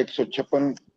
156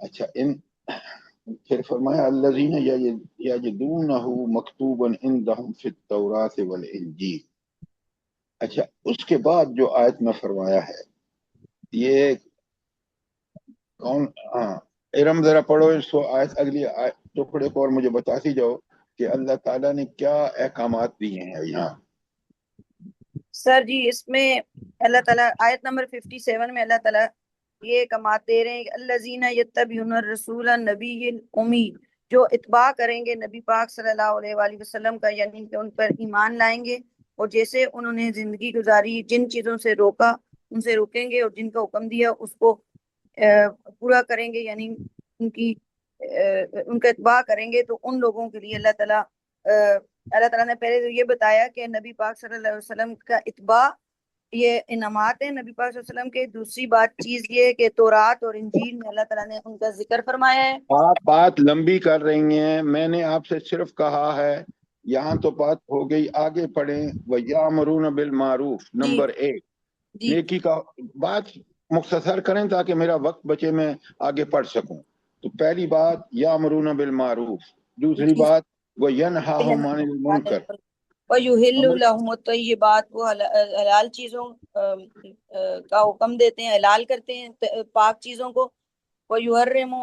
اچھا پھر فرمایا الذین یجدونہ مکتوبا عندہم فی التوراۃ والانجیل. اچھا اس کے بعد جو آیت میں فرمایا ہے یہ کون؟ ہاں ارم ذرا پڑھو اس کو، آیت اگلی ٹکڑے کو، اور مجھے بتاتی جاؤ کہ اللہ تعالیٰ نے کیا احکامات دیے ہیں یہاں. سر جی اس میں اللہ تعالیٰ آیت نمبر 57 میں اللہ تعالیٰ یہ احکامات دے رہے ہیں کہ الذین یتبعون الرسول النبی الامی، جو اتباع کریں گے نبی پاک صلی اللہ علیہ وآلہ وسلم کا، یعنی کہ ان پر ایمان لائیں گے، اور جیسے انہوں نے زندگی گزاری، جن چیزوں سے روکا ان سے روکیں گے، اور جن کا حکم دیا اس کو پورا کریں گے، یعنی ان کا اتباع کریں گے. تو ان لوگوں کے لیے اللہ تعالیٰ نے پہلے تو یہ بتایا کہ نبی پاک صلی اللہ علیہ وسلم کا اتباع یہ انعامات ہیں نبی پاک صلی اللہ علیہ وسلم کے. دوسری چیز یہ کہ تورات اور انجیل میں اللہ تعالیٰ نے ان کا ذکر فرمایا ہے. آپ بات لمبی کر رہی ہیں، میں نے آپ سے صرف کہا ہے یہاں تو بات ہو گئی، آگے پڑھیں. وَيَأْمُرُونَ بِالْمَعْرُوفِ نمبر 1 جی نیکی کا. بات مختصر کریں تاکہ میرا وقت بچے، میں آگے پڑھ سکوں. تو پہلی بات یامرون بالمعروف، دوسری جی بات وینہاہم عن المنکر، وَيُحِلُّ لَهُمُ الطَّيِّبَاتِ، وہ حلال چیزوں کا حکم دیتے ہیں، حلال کرتے ہیں پاک چیزوں کو. وَيُحَرِّمُ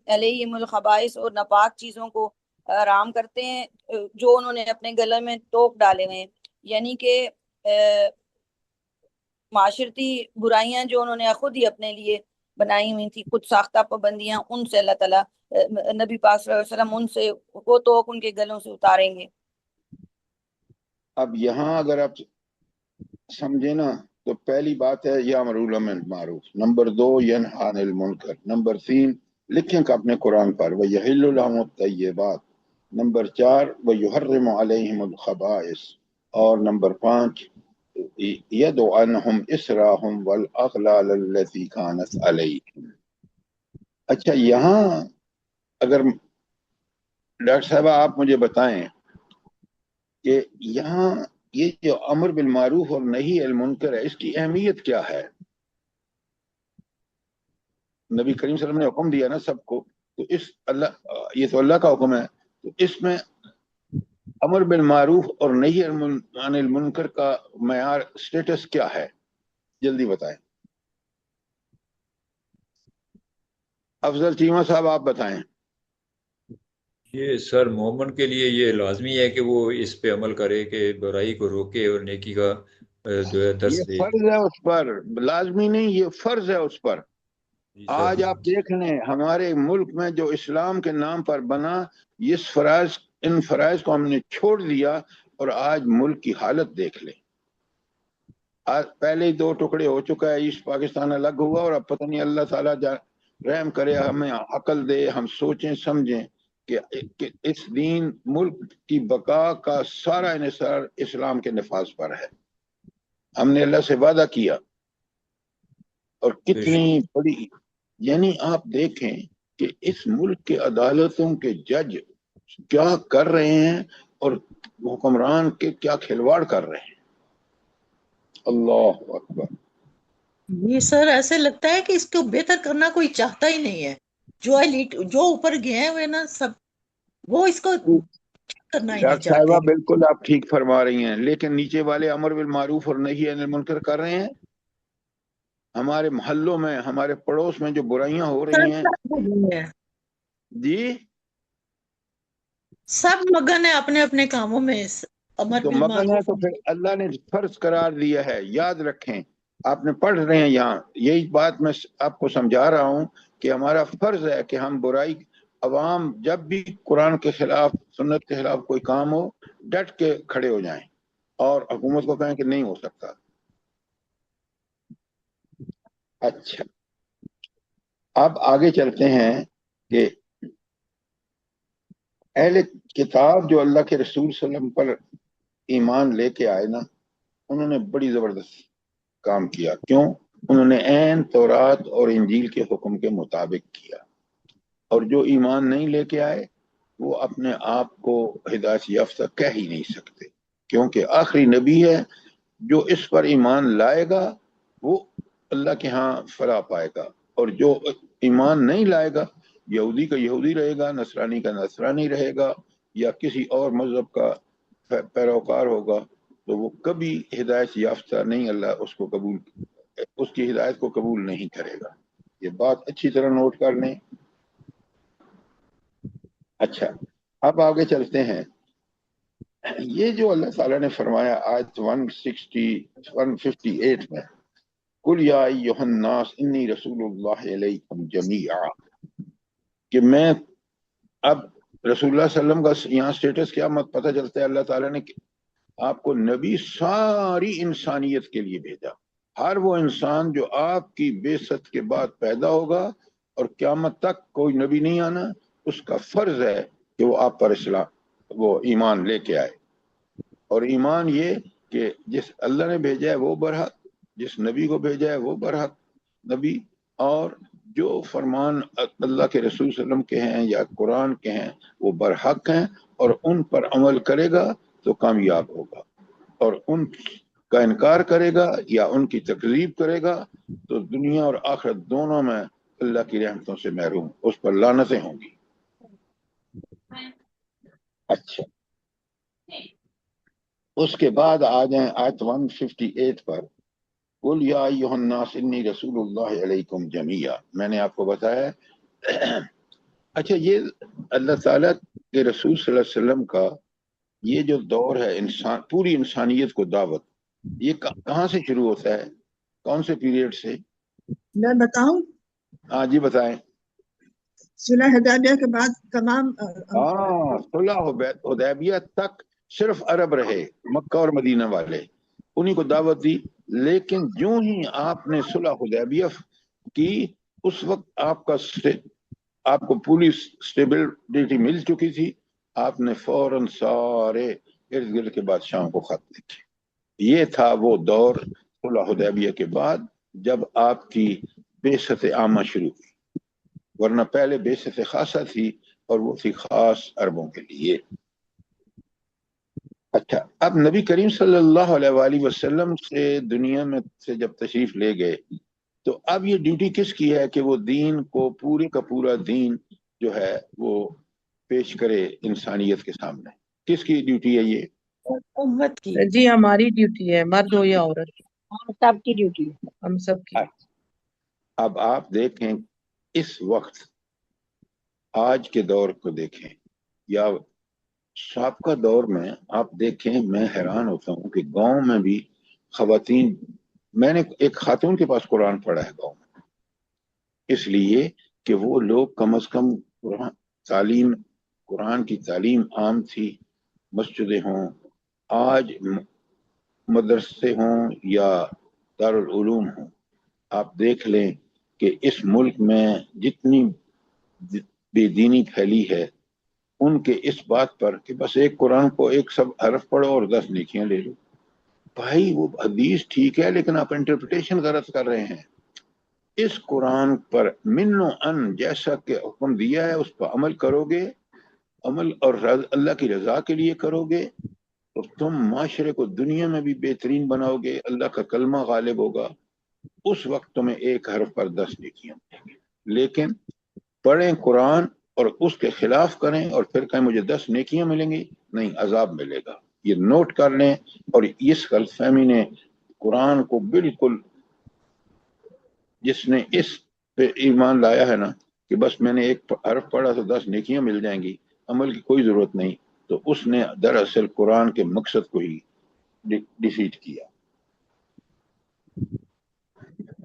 عَلَيْهِمُ الْخَبَائِثَ، اور ناپاک چیزوں کو حرام کرتے ہیں جو انہوں نے اپنے گلے میں ٹوک ڈالے ہوئے ہیں، یعنی کہ معاشرتی برائیاں جو انہوں نے خود ہی اپنے لیے بنائی ہوئی تھی، خود ساختہ پابندیاں، ان سے اللہ تعالیٰ نبی پاک صلی اللہ علیہ وسلم ان سے وہ توق ان کے گلوں سے اتاریں گے. اب یہاں اگر آپ سمجھے نا تو پہلی بات ہے یامرون بالمعروف، نمبر 2 ینہا عن المنکر، نمبر 3 لکھیں کہ اپنے قرآن پر وَيَحِلُّ لَهُمُ الطَّيِّبَاتِ، نمبر 4 وَيُحَرِّمُ عَلَيْهِمُ الْخَبَائِثَ، اور نمبر 5 يَدْعُ عَنْهُمْ إِسْرَهُمْ وَالْأَغْلَالَ الَّتِي كَانَتْ عَلَيْهِمْ. اچھا یہاں اگر ڈاکٹر صاحبہ آپ مجھے بتائیں کہ یہاں یہ جو امر بالمعروف اور نہی عن المنکر ہے، اس کی اہمیت کیا ہے؟ نبی کریم صلی اللہ علیہ وسلم نے حکم دیا نا سب کو، تو اس یہ تو اللہ کا حکم ہے، تو اس میں امر بالمعروف اور نہی عن المنکر کا معیار سٹیٹس کیا ہے؟ جلدی بتائیں. افضل چیمہ صاحب آپ بتائیں. یہ سر مومن کے لیے یہ لازمی ہے کہ وہ اس پہ عمل کرے کہ برائی کو روکے اور نیکی کا جو ہے درس یہ دے. فرض ہے اس پر، لازمی نہیں، یہ فرض ہے اس پر. جی سر. آج آپ دیکھ لیں ہمارے ملک میں جو اسلام کے نام پر بنا، ان فرائض کو ہم نے چھوڑ دیا، اور آج ملک کی حالت دیکھ لیں. آج پہلے ہی 2 ٹکڑے ہو چکا ہے، ایسٹ پاکستان الگ ہوا، اور اب پتہ نہیں اللہ تعالیٰ رحم کرے، ہمیں عقل دے، ہم سوچیں سمجھیں کہ اس دین ملک کی بقا کا سارا انحصار اسلام کے نفاذ پر ہے. ہم نے اللہ سے وعدہ کیا، اور کتنی بڑی، یعنی آپ دیکھیں کہ اس ملک کے عدالتوں کے جج کیا کر رہے ہیں اور حکمران کے کیا کھلواڑ کر رہے ہیں. اللہ اکبر. یہ سر ایسے لگتا ہے کہ اس کو بہتر کرنا کوئی چاہتا ہی نہیں ہے. جو ایلیٹ جو اوپر گئے ہوئے نا سب، وہ اس کو کرنا ہی نہیں ڈاکٹر چاہتے. صاحبہ بالکل آپ ٹھیک فرما رہی ہیں، لیکن نیچے والے امر بالمعروف اور نہی عن المنکر کر رہے ہیں. ہمارے محلوں میں، ہمارے پڑوس میں جو برائیاں ہو رہی ہیں، جی سب مگن ہے اپنے اپنے کاموں میں. امر تو مگن ہے، بالمعروف، تو پھر اللہ نے فرض قرار دیا ہے. یاد رکھیں، آپ نے پڑھ رہے ہیں یہاں، یہی بات میں آپ کو سمجھا رہا ہوں کہ ہمارا فرض ہے کہ ہم برائی، عوام جب بھی قرآن کے خلاف، سنت کے خلاف کوئی کام ہو، ڈٹ کے کھڑے ہو جائیں اور حکومت کو کہیں کہ نہیں ہو سکتا. اچھا اب آگے چلتے ہیں کہ اہل کتاب جو اللہ کے رسول صلی اللہ علیہ وسلم پر ایمان لے کے آئے نا، انہوں نے بڑی زبردست کام کیا. کیوں؟ انہوں نے عین تورات اور انجیل کے حکم کے مطابق کیا، اور جو ایمان نہیں لے کے آئے وہ اپنے آپ کو ہدایت یافتہ کہہ ہی نہیں سکتے، کیونکہ آخری نبی ہے. جو اس پر ایمان لائے گا وہ اللہ کے ہاں فلاح پائے گا، اور جو ایمان نہیں لائے گا، یہودی کا یہودی رہے گا، نصرانی کا نصرانی رہے گا، یا کسی اور مذہب کا پیروکار ہوگا، تو وہ کبھی ہدایت یافتہ نہیں، اللہ اس کی ہدایت کو قبول نہیں کرے گا۔ یہ بات اچھی طرح نوٹ کر لیں۔ اچھا، اب آگے چلتے ہیں۔ یہ جو اللہ تعالیٰ نے فرمایا آیت 158 میں، قُلْ يَا أَيُّهَا النَّاسُ إِنِّي رَسُولُ اللَّهِ إِلَيْكُمْ جَمِيعًا، کہ میں اب رسول اللہ صلی اللہ علیہ وسلم کا یہاں سٹیٹس کیا پتہ چلتا ہے، اللہ تعالیٰ نے آپ کو نبی ساری انسانیت کے لیے بھیجا۔ ہر وہ انسان جو آپ کی بعثت کے بعد پیدا ہوگا اور قیامت تک کوئی نبی نہیں آنا، اس کا فرض ہے کہ وہ آپ پر وہ ایمان لے کے آئے۔ اور ایمان یہ کہ جس اللہ نے بھیجا ہے وہ برحق، جس نبی کو بھیجا ہے وہ برحق نبی، اور جو فرمان اللہ کے رسول صلی اللہ علیہ وسلم کے ہیں یا قرآن کے ہیں وہ برحق ہیں، اور ان پر عمل کرے گا تو کامیاب ہوگا، اور ان کا انکار کرے گا یا ان کی تکذیب کرے گا تو دنیا اور آخرت دونوں میں اللہ کی رحمتوں سے محروم، اس پر لعنتیں ہوں گی۔ اچھا، اس کے بعد آ جائیں آیت 158 پر، قُلْ يَا أَيُّهَا النَّاسُ إِنِّي رَسُولُ اللَّهِ إِلَيْكُمْ جَمِيعًا۔ میں نے آپ کو بتایا اچھا، یہ اللہ تعالیٰ کے رسول صلی اللہ علیہ وسلم کا یہ جو دور ہے، پوری انسانیت کو دعوت، یہ کہاں سے شروع ہوتا ہے؟ کون سے پیریڈ سے؟ میں بتاؤں؟ ہاں جی بتائیں۔ صلح حدیبیہ کے بعد تمام صلح حدیبیہ تک صرف عرب رہے، مکہ اور مدینہ والے، انہی کو دعوت دی، لیکن جو ہی آپ نے صلح حدیبیہ کی، اس وقت آپ کو پوری سٹیبلٹی مل چکی تھی، آپ نے فوراً سارے ارد گرد کے بادشاہوں کو خط لکھے۔ یہ تھا وہ دور صلح حدیبیہ کے بعد جب آپ کی بعثت عامہ شروع ہوئی، ورنہ پہلے بعثت خاصہ تھی اور وہ تھی خاص عربوں کے لیے۔ اچھا، اب نبی کریم صلی اللہ علیہ وآلہ وسلم سے دنیا میں سے جب تشریف لے گئے تو اب یہ ڈیوٹی کس کی ہے کہ وہ دین کو، پورے کا پورا دین جو ہے وہ پیش کرے انسانیت کے سامنے؟ کس کی ڈیوٹی ہے یہ؟ امت کی۔ جی ہماری ڈیوٹی ہے، مرد ہو یا عورت، سب کی ڈیوٹی ہے، ہم سب کی۔ اب آپ دیکھیں اس وقت، آج کے دور کو دیکھیں یا سابقہ دور میں آپ دیکھیں، میں حیران ہوتا ہوں کہ گاؤں میں بھی خواتین، میں نے ایک خاتون کے پاس قرآن پڑھا ہے گاؤں میں، اس لیے کہ وہ لوگ کم از کم قرآن کی تعلیم عام تھی، مسجدیں ہوں، آج مدرسے ہوں یا دارالعلوم ہوں، آپ دیکھ لیں کہ اس ملک میں جتنی بے دینی پھیلی ہے، ان کے اس بات پر کہ بس ایک قرآن کو ایک سب حرف پڑھو اور 10 نیکیاں لے لو۔ بھائی وہ حدیث ٹھیک ہے لیکن آپ انٹرپریٹیشن غلط کر رہے ہیں۔ اس قرآن پر من و ان جیسا کہ حکم دیا ہے اس پر عمل کرو گے، عمل اور اللہ کی رضا کے لیے کرو گے تو تم معاشرے کو دنیا میں بھی بہترین بناؤ گے، اللہ کا کلمہ غالب ہوگا، اس وقت تمہیں ایک حرف پر 10 نیکیاں ملیں گے۔ لیکن پڑھیں قرآن اور اس کے خلاف کریں اور پھر کہیں مجھے 10 نیکیاں ملیں گی، نہیں، عذاب ملے گا۔ یہ نوٹ کر لیں۔ اور اس غلط فہمی نے قرآن کو بالکل، جس نے اس پہ ایمان لایا ہے نا کہ بس میں نے ایک حرف پڑھا تو 10 نیکیاں مل جائیں گی، عمل کی کوئی ضرورت نہیں، تو اس نے دراصل قرآن کے مقصد کو ہی ڈیفیٹ کیا۔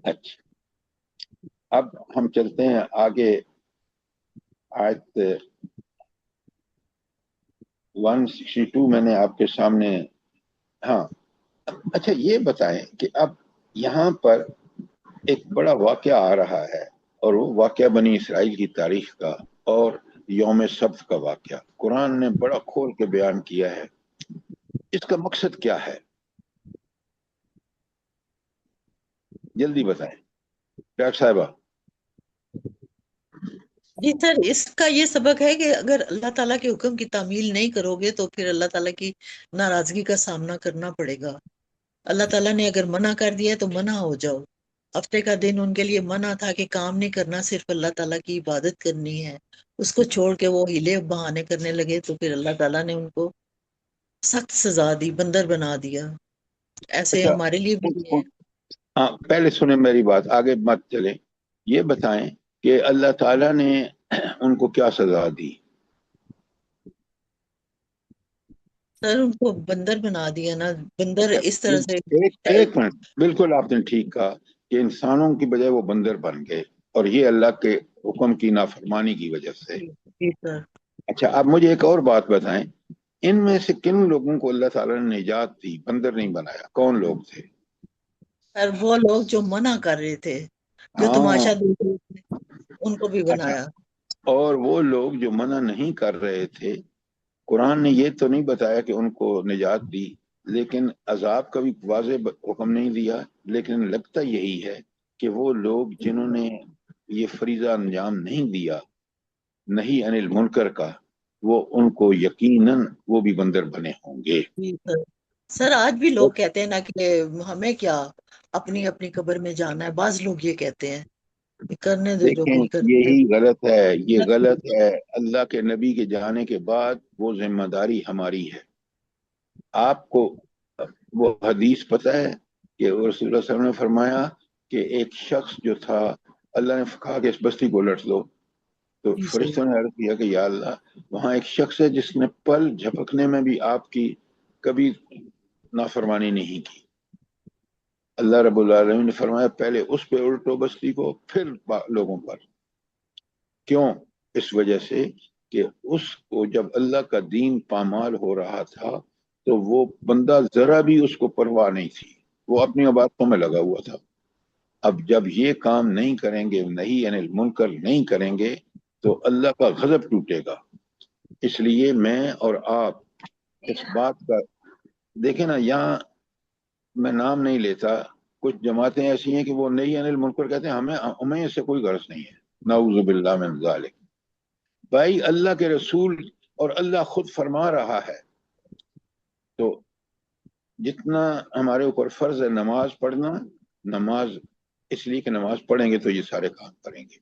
اچھا، اب ہم چلتے ہیں آگے، آیت 162 میں نے آپ کے سامنے، ہاں اچھا یہ بتائیں کہ اب یہاں پر ایک بڑا واقعہ آ رہا ہے، اور وہ واقعہ بنی اسرائیل کی تاریخ کا اور یوم سبت کا واقعہ قرآن نے بڑا کھول کے بیان کیا ہے۔ اس کا مقصد کیا ہے؟ جلدی بتائیں ڈاکٹر صاحبہ۔ جی سر، اس کا یہ سبق ہے کہ اگر اللہ تعالیٰ کے حکم کی تعمیل نہیں کرو گے تو پھر اللہ تعالیٰ کی ناراضگی کا سامنا کرنا پڑے گا۔ اللہ تعالیٰ نے اگر منع کر دیا تو منع ہو جاؤ، ہفتے کا دن ان کے لیے منع تھا کہ کام نہیں کرنا، صرف اللہ تعالیٰ کی عبادت کرنی ہے، اس کو چھوڑ کے وہ ہیلے بہانے کرنے لگے تو پھر اللہ تعالیٰ نے ان کو سخت سزا دی، بندر بنا دیا۔ ایسے اچھا، ہمارے لیے بھی ہے۔ ہاں پہلے سنیں میری بات، آگے مت چلیں، یہ بتائیں کہ اللہ تعالیٰ نے ان کو کیا سزا دی؟ سر ان کو بندر بنا دیا نا، بندر اس طرح سے۔ ایک منٹ، بالکل آپ نے ٹھیک کہا کہ انسانوں کی بجائے وہ بندر بن گئے، اور یہ اللہ کے حکم کی نافرمانی کی وجہ سے۔ جی سر۔ اچھا، آپ مجھے ایک اور بات بتائیں، ان میں سے کن لوگوں کو اللہ تعالیٰ نے نجات دی، بندر نہیں بنایا؟ کون لوگ تھے؟ سر وہ لوگ جو منع کر رہے تھے، جو ہاں، تماشا دیکھ رہے تھے، ان کو بھی اچھا، بنایا۔ اور وہ لوگ جو منع نہیں کر رہے تھے، قرآن نے یہ تو نہیں بتایا کہ ان کو نجات دی، لیکن عذاب کا بھی واضح حکم نہیں دیا، لیکن لگتا یہی ہے کہ وہ لوگ جنہوں نے یہ فریضہ انجام نہیں دیا، نہیں عن المنکر کا، وہ ان کو یقیناً وہ بھی بندر بنے ہوں گے۔ جی سر۔ سر آج بھی لوگ کہتے ہیں نا کہ ہمیں کیا اپنی اپنی قبر میں جانا ہے، بعض لوگ یہ کہتے ہیں کہ کرنے دو جو دیکھیں، کچھ کرتے یہی غلط ہے، یہ ہیں۔ غلط ہے۔ اللہ کے نبی کے جانے کے بعد وہ ذمہ داری ہماری ہے۔ آپ کو وہ حدیث پتہ ہے کہ رسول اللہ صلی اللہ علیہ وسلم نے فرمایا کہ ایک شخص جو تھا، اللہ نے کہا کہ اس بستی کو الٹ دو، تو جی سر۔ فرشتوں نے عرض کیا کہ یا اللہ، وہاں ایک شخص ہے جس نے پل جھپکنے میں بھی آپ کی کبھی نافرمانی نہیں کی۔ اللہ رب العالمین نے فرمایا پہلے اس پہ الٹو بستی کو، پھر لوگوں پر۔ کیوں؟ اس وجہ سے کہ اس کو جب اللہ کا دین پامال ہو رہا تھا تو وہ بندہ ذرا بھی اس کو پرواہ نہیں تھی، وہ اپنی عبادتوں میں لگا ہوا تھا۔ اب جب یہ کام نہیں کریں گے، نہیں یعنی المنکر نہیں کریں گے، تو اللہ کا غضب ٹوٹے گا۔ اس لیے میں اور آپ اس بات کا دیکھیں نا، یہاں میں نام نہیں لیتا، کچھ جماعتیں ایسی ہیں کہ وہ نہیں انل المنکر کہتے ہیں، ہمیں اس سے کوئی غرض نہیں ہے، نعوذ باللہ من ذالک۔ بھائی اللہ کے رسول اور اللہ خود فرما رہا ہے، تو جتنا ہمارے اوپر فرض ہے نماز پڑھنا، نماز اس لیے کہ نماز پڑھیں گے تو یہ سارے کام کریں گے۔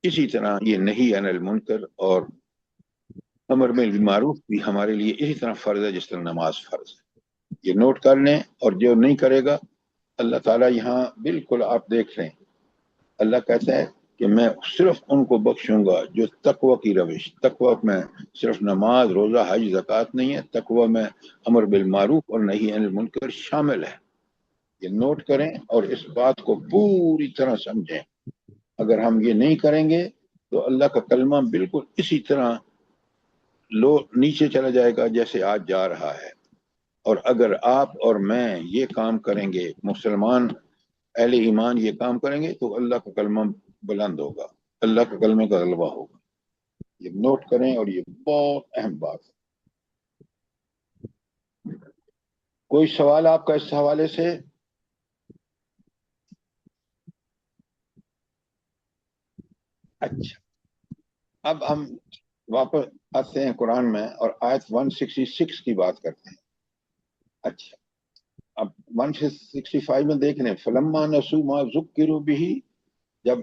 اسی طرح یہ نہیں عن المنکر اور امر بالمعروف بھی ہمارے لیے اسی طرح فرض ہے جس طرح نماز فرض ہے۔ یہ نوٹ کر لیں، اور جو نہیں کرے گا، اللہ تعالیٰ یہاں بالکل آپ دیکھ لیں، اللہ کہتا ہے کہ میں صرف ان کو بخشوں گا جو تقوی کی روش، تقوی میں صرف نماز، روزہ، حج، زکوٰۃ نہیں ہے، تقوی میں امر بالمعروف اور نہی عن المنکر شامل ہے۔ یہ نوٹ کریں اور اس بات کو پوری طرح سمجھیں۔ اگر ہم یہ نہیں کریں گے تو اللہ کا کلمہ بالکل اسی طرح نیچے چلا جائے گا جیسے آج جا رہا ہے۔ اور اگر آپ اور میں یہ کام کریں گے، مسلمان اہل ایمان یہ کام کریں گے، تو اللہ کا کلمہ بلند ہوگا، اللہ کے کلمے کا غلبہ ہوگا۔ یہ نوٹ کریں، اور یہ بہت اہم بات ہے۔ کوئی سوال آپ کا اس حوالے سے؟ اچھا، اب ہم واپس آتے ہیں قرآن میں اور آیت 166 کی بات کرتے ہیں۔ اچھا، اب 165 میں دیکھ لیں، فلما نسوا ما ذکروا به، جب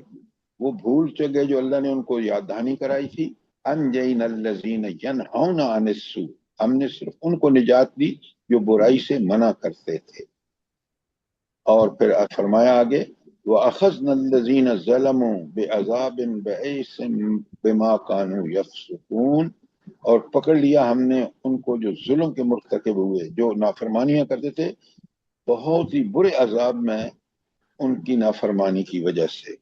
وہ بھول چکے جو اللہ نے ان کو یاد دہانی کرائی تھی، انجینا الذین ینہون عن السوء، ہم نے صرف ان کو نجات دی جو برائی سے منع کرتے تھے۔ اور پھر فرمایا آگے، وَأَخَذْنَا الَّذِينَ ظَلَمُوا بِعَذَابٍ بَئِيسٍ بِمَا كَانُوا يَفْسُقُونَ، اور پکڑ لیا ہم نے ان کو جو ظلم کے مرتکب ہوئے، جو نافرمانیاں کرتے تھے، بہت ہی برے عذاب میں ان کی نافرمانی کی وجہ سے۔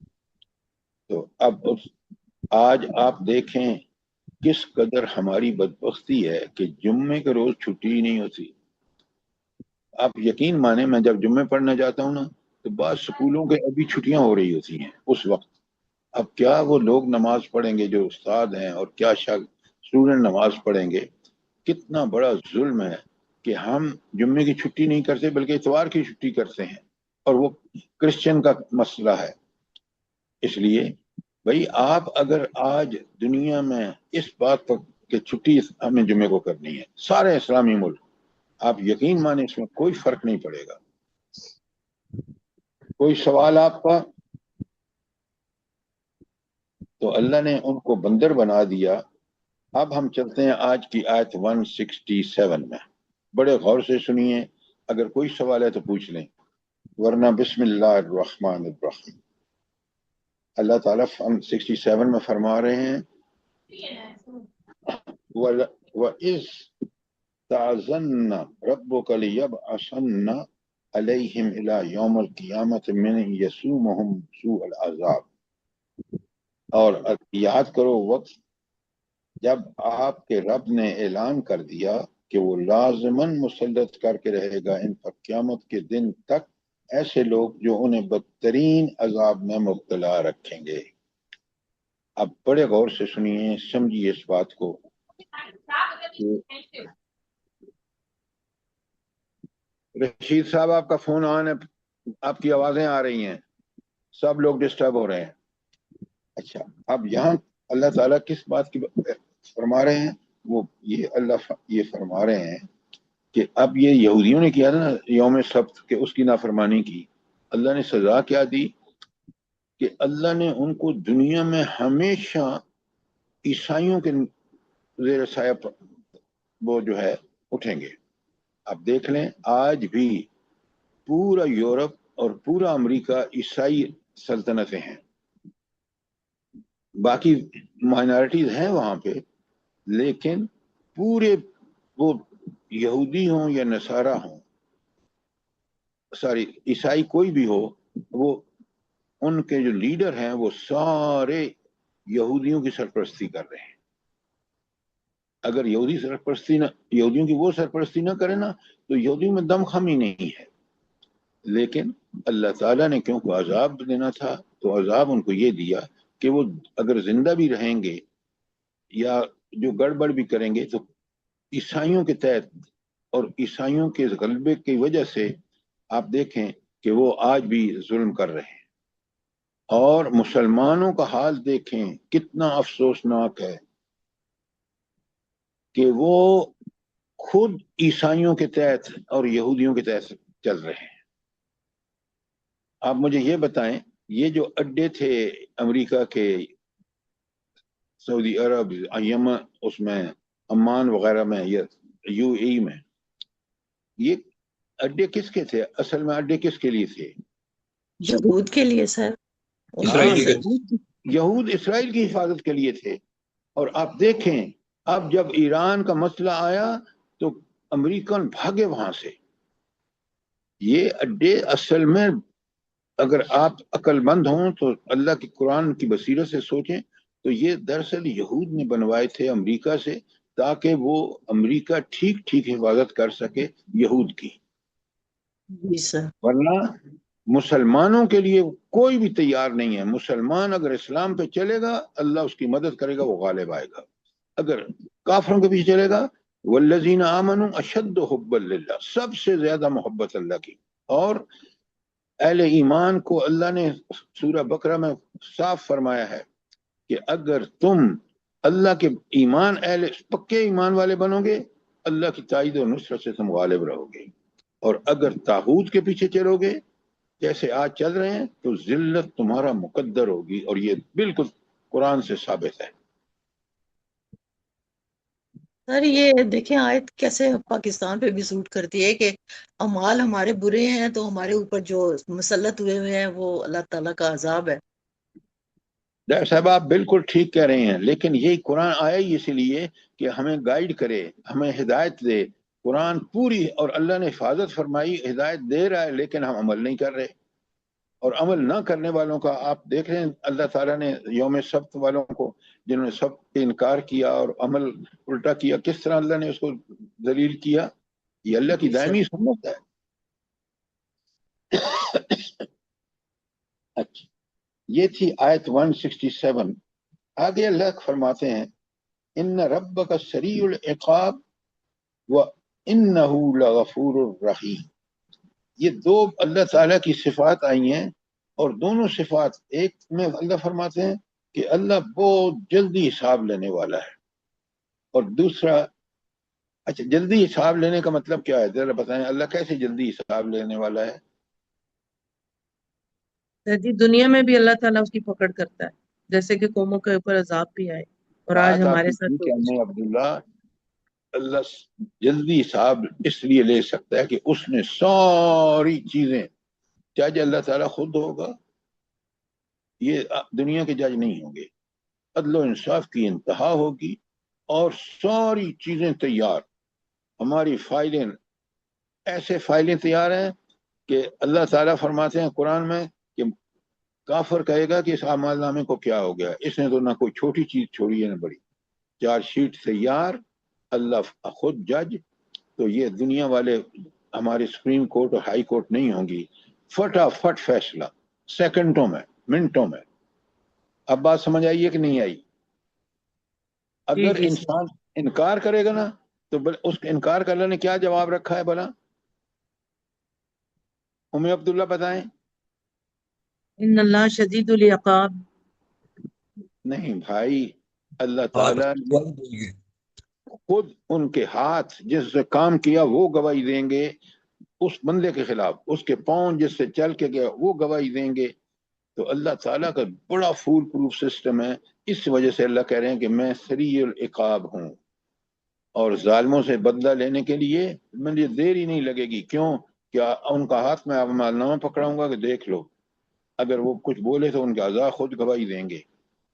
تو اب آج آپ دیکھیں کس قدر ہماری بدبختی ہے کہ جمعے کے روز چھٹی ہی نہیں ہوتی۔ آپ یقین مانیں، میں جب جمعے پڑھنے جاتا ہوں نا، تو بعض سکولوں کے ابھی چھٹیاں ہو رہی ہوتی ہیں اس وقت۔ اب کیا وہ لوگ نماز پڑھیں گے جو استاد ہیں، اور کیا اسٹوڈنٹ نماز پڑھیں گے؟ کتنا بڑا ظلم ہے کہ ہم جمعے کی چھٹی نہیں کرتے بلکہ اتوار کی چھٹی کرتے ہیں، اور وہ کرسچن کا مسئلہ ہے۔ اس لیے بھائی آپ اگر آج دنیا میں اس بات پر کہ چھٹی ہمیں جمعے کو کرنی ہے، سارے اسلامی ملک، آپ یقین مانیں اس میں کوئی فرق نہیں پڑے گا۔ کوئی سوال آپ کا؟ تو اللہ نے ان کو بندر بنا دیا. اب ہم چلتے ہیں آج کی آیت 167 میں. بڑے غور سے سنیے، اگر کوئی سوال ہے تو پوچھ لیں، ورنہ بسم اللہ الرحمن الرحیم. اللہ تعالیٰ 167 میں فرما رہے ہیں وَإِذْ تَعْزَنَّ رَبُّكَ لِيَبْعَثَنَّ عَلَيْهِمْ إِلَى يَوْمِ الْقِيَامَةِ مَن يَسُومُهُمْ سُوءَ الْعَذَابِ. اور یاد کرو وقت جب آپ کے رب نے اعلان کر دیا کہ وہ لازماً مسلط کر کے رہے گا ان پر قیامت کے دن تک ایسے لوگ جو انہیں بدترین عذاب میں مبتلا رکھیں گے. اب بڑے غور سے سنیے، سمجھیے اس بات کو. رشید صاحب آپ کا فون آن ہے، آپ کی آوازیں آ رہی ہیں، سب لوگ ڈسٹرب ہو رہے ہیں. اچھا، اب یہاں اللہ تعالیٰ کس بات کی فرما رہے ہیں؟ وہ یہ فرما رہے ہیں کہ اب یہ یہودیوں نے کیا نا یوم سبت کہ اس کی نافرمانی کی، اللہ نے سزا کیا دی کہ اللہ نے ان کو دنیا میں ہمیشہ عیسائیوں کے زیر سایہ وہ جو ہے اٹھیں گے. اب دیکھ لیں آج بھی پورا یورپ اور پورا امریکہ عیسائی سلطنتیں ہیں، باقی مائنارٹیز ہیں وہاں پہ، لیکن پورے وہ یہودی ہوں یا نصارہ ہوں، ساری عیسائی کوئی بھی ہو، وہ ان کے جو لیڈر ہیں وہ سارے یہودیوں کی سرپرستی کر رہے ہیں. اگر یہودیوں کی وہ سرپرستی نہ کرے نا تو یہودیوں میں دم خمی نہیں ہے. لیکن اللہ تعالیٰ نے کیونکہ عذاب دینا تھا تو عذاب ان کو یہ دیا کہ وہ اگر زندہ بھی رہیں گے یا جو گڑبڑ بھی کریں گے تو عیسائیوں کے تحت اور عیسائیوں کے غلبے کی وجہ سے آپ دیکھیں کہ وہ آج بھی ظلم کر رہے ہیں. اور مسلمانوں کا حال دیکھیں کتنا افسوسناک ہے کہ وہ خود عیسائیوں کے تحت اور یہودیوں کے تحت چل رہے ہیں. آپ مجھے یہ بتائیں، یہ جو اڈے تھے امریکہ کے، سعودی عرب، یمن، اس میں عمان وغیرہ میں یا یو اے میں، یہ اڈے کس کے تھے؟ اصل میں اڈے کس کے لیے تھے؟ یہود کے لیے سر. اسرائیلی کے یہود اسرائیل کی حفاظت کے لیے تھے. اور آپ دیکھیں اب جب ایران کا مسئلہ آیا تو امریکن بھاگے وہاں سے. یہ اڈے اصل میں اگر آپ عقل مند ہوں تو اللہ کی قرآن کی بصیرت سے سوچیں تو یہ دراصل یہود نے بنوائے تھے امریکہ سے تاکہ وہ امریکہ ٹھیک ٹھیک حفاظت کر سکے یہود کی. جی سر. ورنہ مسلمانوں کے لیے کوئی بھی تیار نہیں ہے. مسلمان اگر اسلام پہ چلے گا اللہ اس کی مدد کرے گا، وہ غالب آئے گا. اگر کافروں کے پیچھے چلے گا والذین آمنوا اشد حبا للہ، سب سے زیادہ محبت اللہ کی. اور اہل ایمان کو اللہ نے سورہ بقرہ میں صاف فرمایا ہے کہ اگر تم اللہ کے اہل پکے ایمان والے بنو گے اللہ کی تائید و نصرت سے تم غالب رہو گے. اور اگر طاغوت کے پیچھے چلو گے جیسے آج چل رہے ہیں تو ذلت تمہارا مقدر ہوگی. اور یہ بالکل قرآن سے ثابت ہے. سر یہ دیکھیں آیت کیسے پاکستان پہ بھی سوٹ کرتی ہے کہ اعمال ہمارے برے ہیں تو ہمارے اوپر جو مسلط ہوئے ہیں وہ اللہ تعالیٰ کا عذاب ہے. ڈاکٹر صاحب آپ بالکل ٹھیک کہہ رہے ہیں، لیکن یہی قرآن آیا ہی اسی لیے کہ ہمیں گائیڈ کرے، ہمیں ہدایت دے. قرآن پوری اور اللہ نے حفاظت فرمائی، ہدایت دے رہا ہے، لیکن ہم عمل نہیں کر رہے. اور عمل نہ کرنے والوں کا آپ دیکھ رہے ہیں اللہ تعالیٰ نے یوم سبت والوں کو جنہوں نے سب کے انکار کیا اور عمل الٹا کیا، کس طرح اللہ نے اس کو ذلیل کیا. یہ اللہ کی دائمی سنت ہے. اچھا، یہ تھی آیت 167. آگے اللہ فرماتے ہیں ان ربک سریع العقاب وانہ لغفور الرحیم. یہ دو اللہ تعالیٰ کی صفات آئی ہیں، اور دونوں صفات، ایک میں اللہ فرماتے ہیں کہ اللہ بہت جلدی حساب لینے والا ہے، اور دوسرا، اچھا جلدی حساب لینے کا مطلب کیا ہے ذرا بتائیں، اللہ کیسے جلدی حساب لینے والا ہے؟ سر جی دنیا میں بھی اللہ تعالیٰ اس کی پکڑ کرتا ہے، جیسے کہ قوموں کے اوپر عذاب بھی آئے، اور آج بات آپ ہمارے کی ساتھ ٹھیک ہے میں عبداللہ، اللہ جلدی حساب اس لیے لے سکتا ہے کہ اس نے ساری چیزیں، جج اللہ تعالیٰ خود ہوگا، یہ دنیا کے جج نہیں ہوں گے، عدل و انصاف کی انتہا ہوگی، اور ساری چیزیں تیار، ہماری فائلیں، ایسے فائلیں تیار ہیں کہ اللہ تعالیٰ فرماتے ہیں قرآن میں کہ کافر کہے گا کہ اس اعمال نامے کو کیا ہو گیا، اس نے تو نہ کوئی چھوٹی چیز چھوڑی ہے نہ بڑی، 4 شیٹ تیار، اللہ خود جج، تو یہ دنیا والے ہمارے سپریم کورٹ اور ہائی کورٹ نہیں ہوں گی، فٹافٹ فیصلہ، سیکنڈوں میں، منٹوں میں۔ اب بات سمجھ آئی ہے کہ نہیں آئی؟ جی اگر جی سر، انسان انکار کرے گا نا تو اس کا انکار کرنے نے کیا جواب رکھا ہے بھلا؟ ام عبداللہ بتائیں۔ ان اللہ شدید العقاب، نہیں بھائی، اللہ ہاتھ تعالیٰ نے گواہی دیں گے۔ خود ان کے ہاتھ جس سے کام کیا وہ گواہی دیں گے اس بندے کے خلاف، اس کے پاؤں جس سے چل کے گیا وہ گواہی دیں گے۔ تو اللہ تعالیٰ کا بڑا فول پروف سسٹم ہے، اس وجہ سے اللہ کہہ رہے ہیں کہ میں سریع العقاب ہوں، اور ظالموں سے بدلہ لینے کے لیے مجھے دیر ہی نہیں لگے گی۔ کیوں؟ کیا ان کا ہاتھ میں اعمال نامہ پکڑاؤں گا کہ دیکھ لو، اگر وہ کچھ بولے تو ان کے عذاب خود گواہی دیں گے،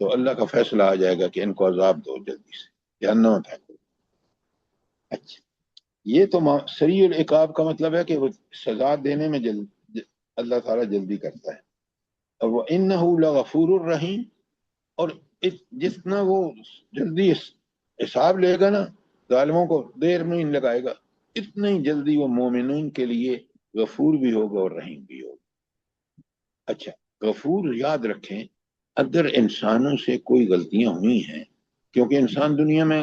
تو اللہ کا فیصلہ آ جائے گا کہ ان کو عذاب دو جلدی سے، جہنم میں پھینکو۔ اچھا، یہ تو سریع العقاب کا مطلب ہے کہ وہ سزا دینے میں اللہ تعالیٰ جلدی کرتا ہے، اور وہ انہ لغفور الرحیم، اور جتنا وہ جلدی حساب لے گا نا، ظالموں کو دیر نہیں لگائے گا، اتنا ہی جلدی وہ مومنین کے لیے غفور بھی ہوگا اور رحیم بھی ہوگا۔ اچھا، غفور یاد رکھیں، اگر انسانوں سے کوئی غلطیاں ہوئی ہیں، کیونکہ انسان دنیا میں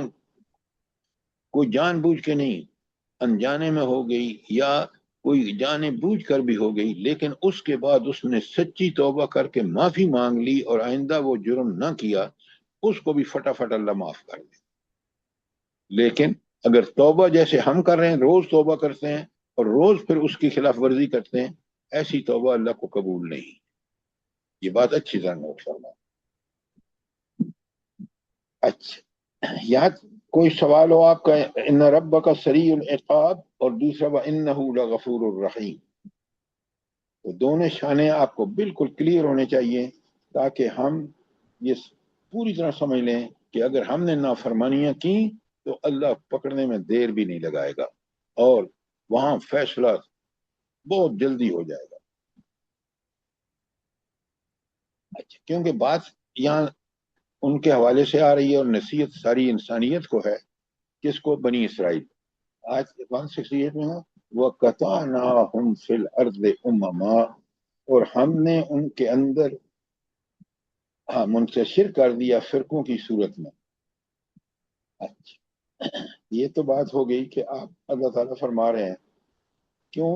کوئی جان بوجھ کے نہیں، انجانے میں ہو گئی یا کوئی جانے بوجھ کر بھی ہو گئی، لیکن اس کے بعد اس نے سچی توبہ کر کے معافی مانگ لی اور آئندہ وہ جرم نہ کیا، اس کو بھی فٹافٹ اللہ معاف کر دے۔ لیکن اگر توبہ جیسے ہم کر رہے ہیں، روز توبہ کرتے ہیں اور روز پھر اس کی خلاف ورزی کرتے ہیں، ایسی توبہ اللہ کو قبول نہیں۔ یہ بات اچھی طرح نوٹ فرمائیں۔ اچھا، یہاں کوئی سوال ہو آپ کا؟ ان ربک سریع العقاب، اور دوسرا وانہ لغفور الرحیم، تو دونوں شانے آپ کو بالکل کلیئر ہونے چاہیے تاکہ ہم یہ پوری طرح سمجھ لیں کہ اگر ہم نے نافرمانیاں کی تو اللہ پکڑنے میں دیر بھی نہیں لگائے گا، اور وہاں فیصلہ بہت جلدی ہو جائے گا۔ اچھا، کیونکہ بات یہاں ان کے حوالے سے آ رہی ہے اور نصیحت ساری انسانیت کو ہے، کس کو؟ بنی اسرائیل۔ آج 168 میں ہے وَقَطَعْنَاهُمْ فِي الْأَرْضِ أُمَمًا، اور ہم نے ان کے اندر منتشر کر دیا فرقوں کی صورت میں۔ اچھا، یہ تو بات ہو گئی کہ آپ اللہ تعالیٰ فرما رہے ہیں، کیوں؟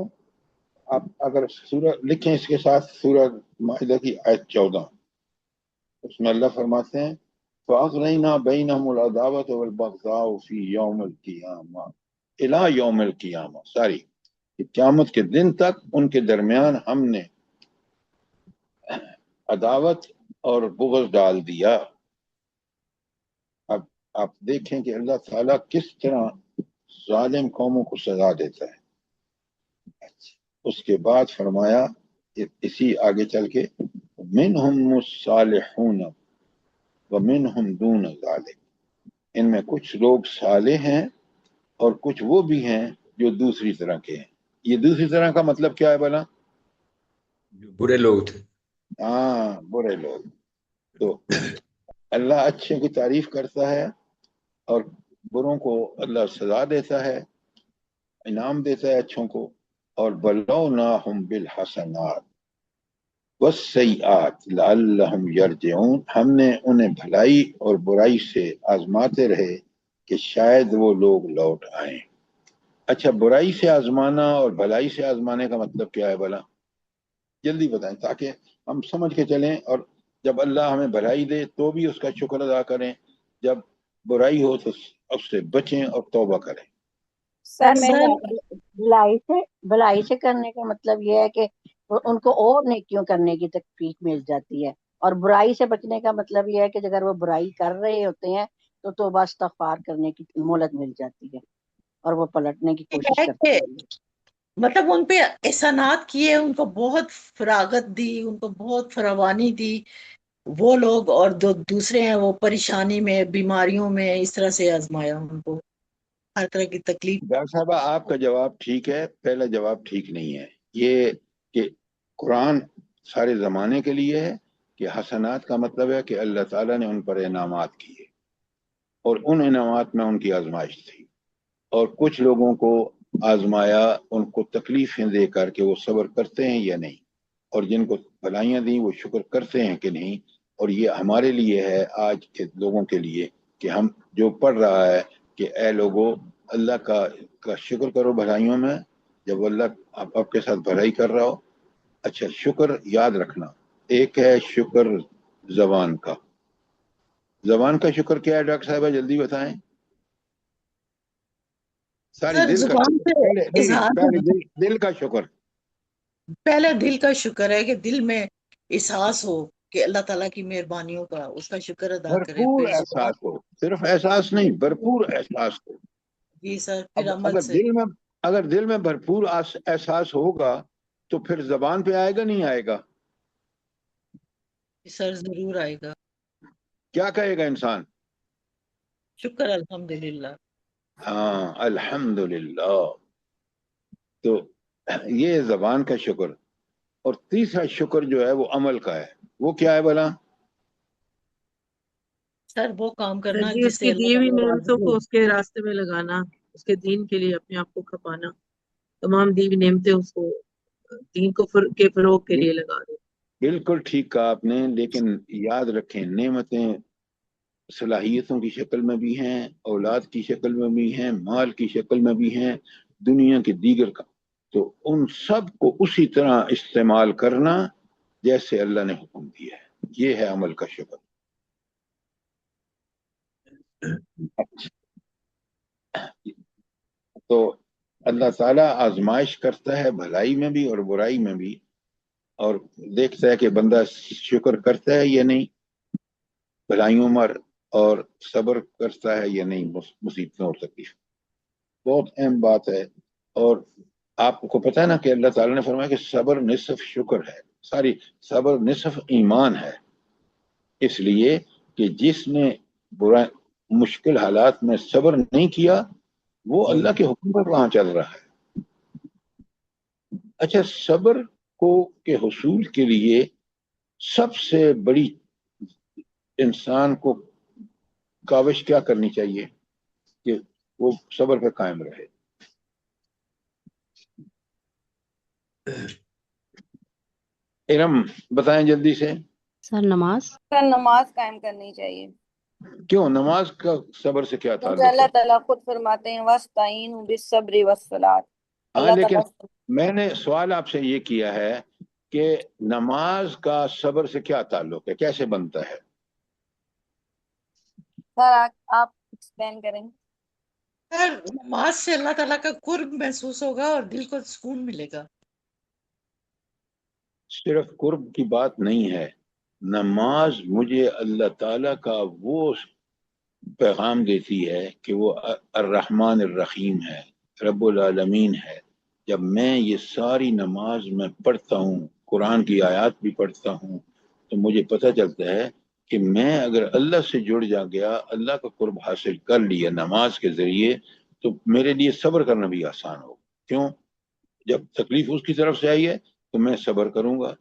آپ اگر سورہ لکھیں اس کے ساتھ سورہ مائدہ کی آیت 14، اس میں اللہ فرماتے ہیں فَأَغْرَيْنَا بَيْنَهُمُ الْعَدَاوَةَ وَالْبَغْضَاءَ فِي يَوْمِ الْقِيَامَةِ إِلَى يَوْمِ الْقِيَامَةِ، ساری کہ قیامت کے دن تک ان کے درمیان ہم نے عداوت اور بغض ڈال دیا۔ اب آپ دیکھیں کہ اللہ تعالیٰ کس طرح ظالم قوموں کو سزا دیتا ہے۔ اچھا، اس کے بعد فرمایا اسی آگے چل کے منہم الصالحون ومنہم دون ذالک، ان میں کچھ لوگ صالح ہیں اور کچھ وہ بھی ہیں جو دوسری طرح کے ہیں۔ یہ دوسری طرح کا مطلب کیا ہے بھلا؟ جو برے لوگ تھے۔ ہاں، برے لوگ۔ تو اللہ اچھے کی تعریف کرتا ہے اور بروں کو اللہ سزا دیتا ہے، انعام دیتا ہے اچھوں کو، اور بلوناہم بالحسنات والسیئات لعلہم یرجعون، ہم نے انہیں بھلائی اور برائی سے آزماتے رہے کہ شاید وہ لوگ لوٹ آئیں۔ اچھا، برائی سے آزمانا اور بھلائی سے آزمانے کا مطلب کیا ہے بھلا؟ جلدی بتائیں تاکہ ہم سمجھ کے چلیں، اور جب اللہ ہمیں بھلائی دے تو بھی اس کا شکر ادا کریں، جب برائی ہو تو اس سے بچیں اور توبہ کریں۔ سر سر بھلائی سے کرنے کا مطلب یہ ہے کہ ان کو اور نیکیوں کرنے کی توفیق مل جاتی ہے. اور برائی سے بچنے کا مطلب یہ ہے کہ اگر وہ برائی کر رہے ہوتے ہیں تو توبہ استغفار کرنے کی مہلت مل جاتی ہے اور وہ پلٹنے کی کوشش ہے کرتے کہ ہیں. مطلب ان پہ احسانات کیے، ان کو بہت فراغت دی، ان کو بہت فراوانی دی وہ لوگ، اور جو دوسرے ہیں وہ پریشانی میں، بیماریوں میں، اس طرح سے آزمایا ان کو، ہر طرح کی تکلیف. ڈاکٹر صاحبہ آپ کا جواب ٹھیک ہے، پہلا جواب ٹھیک نہیں ہے. یہ کہ قرآن سارے زمانے کے لیے ہے کہ حسنات کا مطلب ہے کہ اللہ تعالیٰ نے ان پر انعامات کیے اور ان انعامات میں ان کی آزمائش تھی، اور کچھ لوگوں کو آزمایا ان کو تکلیفیں دے کر کہ وہ صبر کرتے ہیں یا نہیں، اور جن کو بھلائیاں دیں وہ شکر کرتے ہیں کہ نہیں. اور یہ ہمارے لیے ہے آج کے لوگوں کے لیے کہ ہم جو پڑھ رہا ہے کہ اے لوگوں اللہ کا شکر کرو بھلائیوں میں، جب اللہ آپ کے ساتھ بھلائی کر رہا ہو. اچھا شکر یاد رکھنا، ایک ہے شکر زبان کا. زبان کا شکر کیا ہے ڈاکٹر صاحبہ جلدی بتائیں. ساری سر دل کا زبان شکر، سے پہلے نہیں اظہار پہلے ہونا، دل کا شکر. پہلے دل کا شکر ہے کہ دل میں احساس ہو کہ اللہ تعالیٰ کی مہربانیوں کا، اس کا شکر ادا کرے، بھرپور پھر زبان. احساس ہو، صرف احساس نہیں بھرپور احساس ہو. جی سر، اب پھر عمل سے. اگر دل میں بھرپور احساس ہوگا تو پھر زبان پہ آئے گا نہیں آئے گا؟ جی سر ضرور آئے گا. کیا کہے گا انسان؟ شکر الحمدللہ. ہاں الحمدللہ. تو یہ زبان کا شکر. اور تیسرا شکر جو ہے وہ عمل کا ہے. وہ کیا ہے بھلا؟ سر وہ کام کرنا جی جس اس سے کی اللہ دی ہوئی تعالیٰ راضی نعمتوں ہو. کو اس کے راستے میں لگانا، اس کے دین کے لیے اپنے آپ کو کھپانا، تمام دی ہوئی نعمتیں اس کو دین کو کے فروغ کے لیے لگا دو. بالکل ٹھیک کہا آپ نے، لیکن یاد رکھیں نعمتیں صلاحیتوں کی شکل میں بھی ہیں، اولاد کی شکل میں بھی ہیں، مال کی شکل میں بھی ہیں، دنیا کے دیگر کا. تو ان سب کو اسی طرح استعمال کرنا جیسے اللہ نے حکم دیا ہے. یہ ہے عمل کا شکر. تو اللہ تعالیٰ آزمائش کرتا ہے بھلائی میں بھی اور برائی میں بھی، اور دیکھتا ہے کہ بندہ شکر کرتا ہے یا نہیں بھلائیوں پر، اور صبر کرتا ہے یا نہیں مصیبتوں اور تکلیف. بہت اہم بات ہے. اور آپ کو پتہ ہے نا کہ اللہ تعالیٰ نے فرمایا کہ صبر نصف شکر ہے، ساری صبر نصف ایمان ہے. اس لیے کہ جس نے برا مشکل حالات میں صبر نہیں کیا وہ اللہ کے حکم پر کہاں چل رہا ہے. اچھا صبر کے حصول کے لیے سب سے بڑی انسان کو کاوش کیا کرنی چاہیے کہ وہ صبر پہ قائم رہے. ارم بتائیں جلدی سے. سر نماز. سر نماز قائم کرنی چاہیے. کیوں؟ نماز کا صبر سے کیا کیونکہ تعلق اللہ ہے؟ تعالیٰ خود فرماتے ہیں وَاسْتَعِینُوا بِالصَّبْرِ وَالصَّلَاةِ. ہاں اللہ لیکن تعالیٰ میں نے سوال آپ سے یہ کیا ہے کہ نماز کا صبر سے کیا تعلق ہے، کیسے بنتا ہے؟ سر آپ ایکسپلین کریں. سر نماز سے اللہ تعالیٰ کا قرب محسوس ہوگا اور دل کو سکون ملے گا. صرف قرب کی بات نہیں ہے، نماز مجھے اللہ تعالیٰ کا وہ پیغام دیتی ہے کہ وہ الرحمن الرحیم ہے، رب العالمین ہے. جب میں یہ ساری نماز میں پڑھتا ہوں، قرآن کی آیات بھی پڑھتا ہوں، تو مجھے پتہ چلتا ہے کہ میں اگر اللہ سے جڑ جا گیا، اللہ کا قرب حاصل کر لیا نماز کے ذریعے، تو میرے لیے صبر کرنا بھی آسان ہو. کیوں؟ جب تکلیف اس کی طرف سے آئی ہے تو میں صبر کروں گا.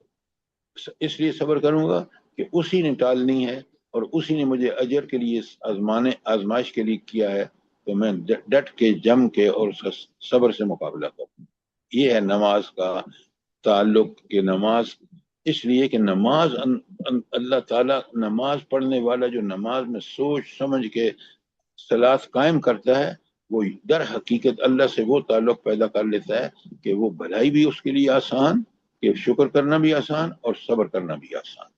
اس لیے صبر کروں گا کہ اسی نے ٹالنی ہے اور اسی نے مجھے اجر کے لیے آزمائش کے لیے کیا ہے، تو میں ڈٹ کے جم کے اور اس کا صبر سے مقابلہ کروں. یہ ہے نماز کا تعلق. کہ نماز اس لیے کہ نماز اللہ تعالیٰ نماز پڑھنے والا جو نماز میں سوچ سمجھ کے صلاۃ قائم کرتا ہے، وہ در حقیقت اللہ سے وہ تعلق پیدا کر لیتا ہے کہ وہ بھلائی بھی اس کے لیے آسان، کہ شکر کرنا بھی آسان اور صبر کرنا بھی آسان.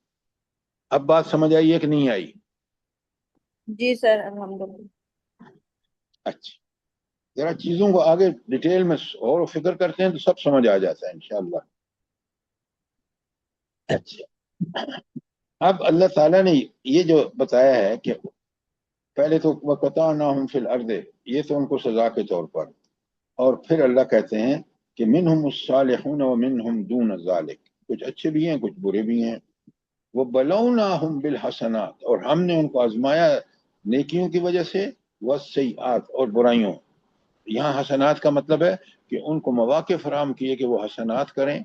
اب بات سمجھ آئی ہے کہ نہیں آئی؟ جی سر الحمدللہ. اچھا ذرا چیزوں کو آگے ڈیٹیل میں اور فکر کرتے ہیں تو سب سمجھ آ جاتا ہے انشاءاللہ. اچھا، اب اللہ تعالیٰ نے یہ جو بتایا ہے کہ پہلے تو وَقَطَعْنَاهُمْ فِي الْأَرْضِ، یہ تو ان کو سزا کے طور پر، اور پھر اللہ کہتے ہیں کہ مِنْهُمُ الصَّالِحُونَ وَمِنْهُمْ دُونَ ذَلِكَ، کچھ اچھے بھی ہیں کچھ برے بھی ہیں. وَبَلَوْنَاهُمْ بِالْحَسَنَاتِ، اور ہم نے ان کو آزمایا نیکیوں کی وجہ سے، وَالسَّيِّئَاتِ، اور برائیوں. یہاں حسنات کا مطلب ہے کہ ان کو مواقع فراہم کیے کہ وہ حسنات کریں،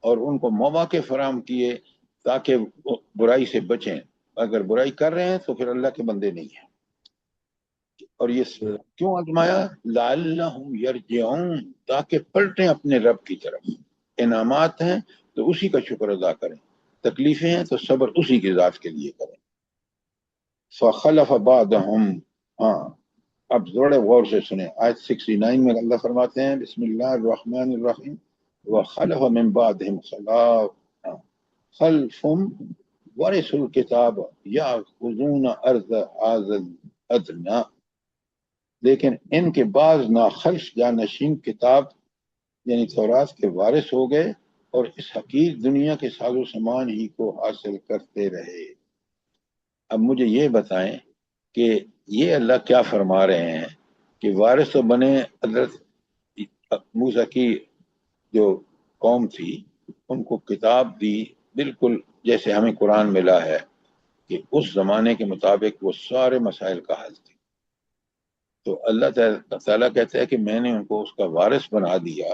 اور ان کو مواقع فراہم کیے تاکہ وہ برائی سے بچیں. اگر برائی کر رہے ہیں تو پھر اللہ کے بندے نہیں ہیں. اور یہ کیوں آزمایا؟ لعلہم یرجعون، تاکہ پلٹیں اپنے رب کی طرف. انعامات ہیں تو اسی کا شکر ادا کریں، تکلیفیں ہیں تو صبر اسی کی ذات کے لیے کریں. فخلف بعدہم، ہاں اب ذرا غور سے سنیں آیت 69 میں اللہ فرماتے ہیں بسم اللہ الرحمن الرحیم وخلف من بعدہم خلف ورثوا الکتاب یاخذون ارض هذا الادنی، لیکن ان کے بعض ناخلف جانشین کتاب یعنی تورات کے وارث ہو گئے اور اس حقیر دنیا کے ساز و سامان ہی کو حاصل کرتے رہے. اب مجھے یہ بتائیں کہ یہ اللہ کیا فرما رہے ہیں کہ وارث تو بنے حضرت موسیٰ کی جو قوم تھی، ان کو کتاب دی بالکل جیسے ہمیں قرآن ملا ہے کہ اس زمانے کے مطابق وہ سارے مسائل کا حل تھے. تو اللہ تعالیٰ کہتا ہے کہ میں نے ان کو اس کا وارث بنا دیا،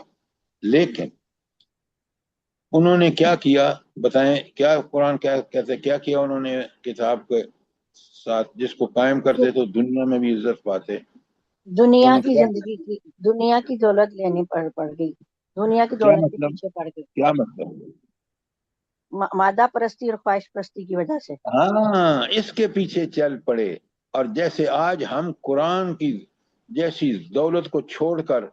لیکن انہوں نے کیا کیا بتائیں؟ کیا قرآن کیا کہتے ہیں؟ کیا کیا انہوں نے کتاب کے ساتھ جس کو قائم کرتے تو دنیا میں بھی عزت پاتے؟ دنیا انہوں نے کی کیا زندگی کی، دنیا کی دولت لینی پڑ گئی، دنیا کی کیا دولت کے مطلب؟ پیچھے پڑ گئی، کیا مطلب؟ مادہ پرستی اور خواہش پرستی کی وجہ سے. ہاں، اس کے پیچھے چل پڑے. اور جیسے آج ہم قرآن کی جیسی دولت کو چھوڑ کر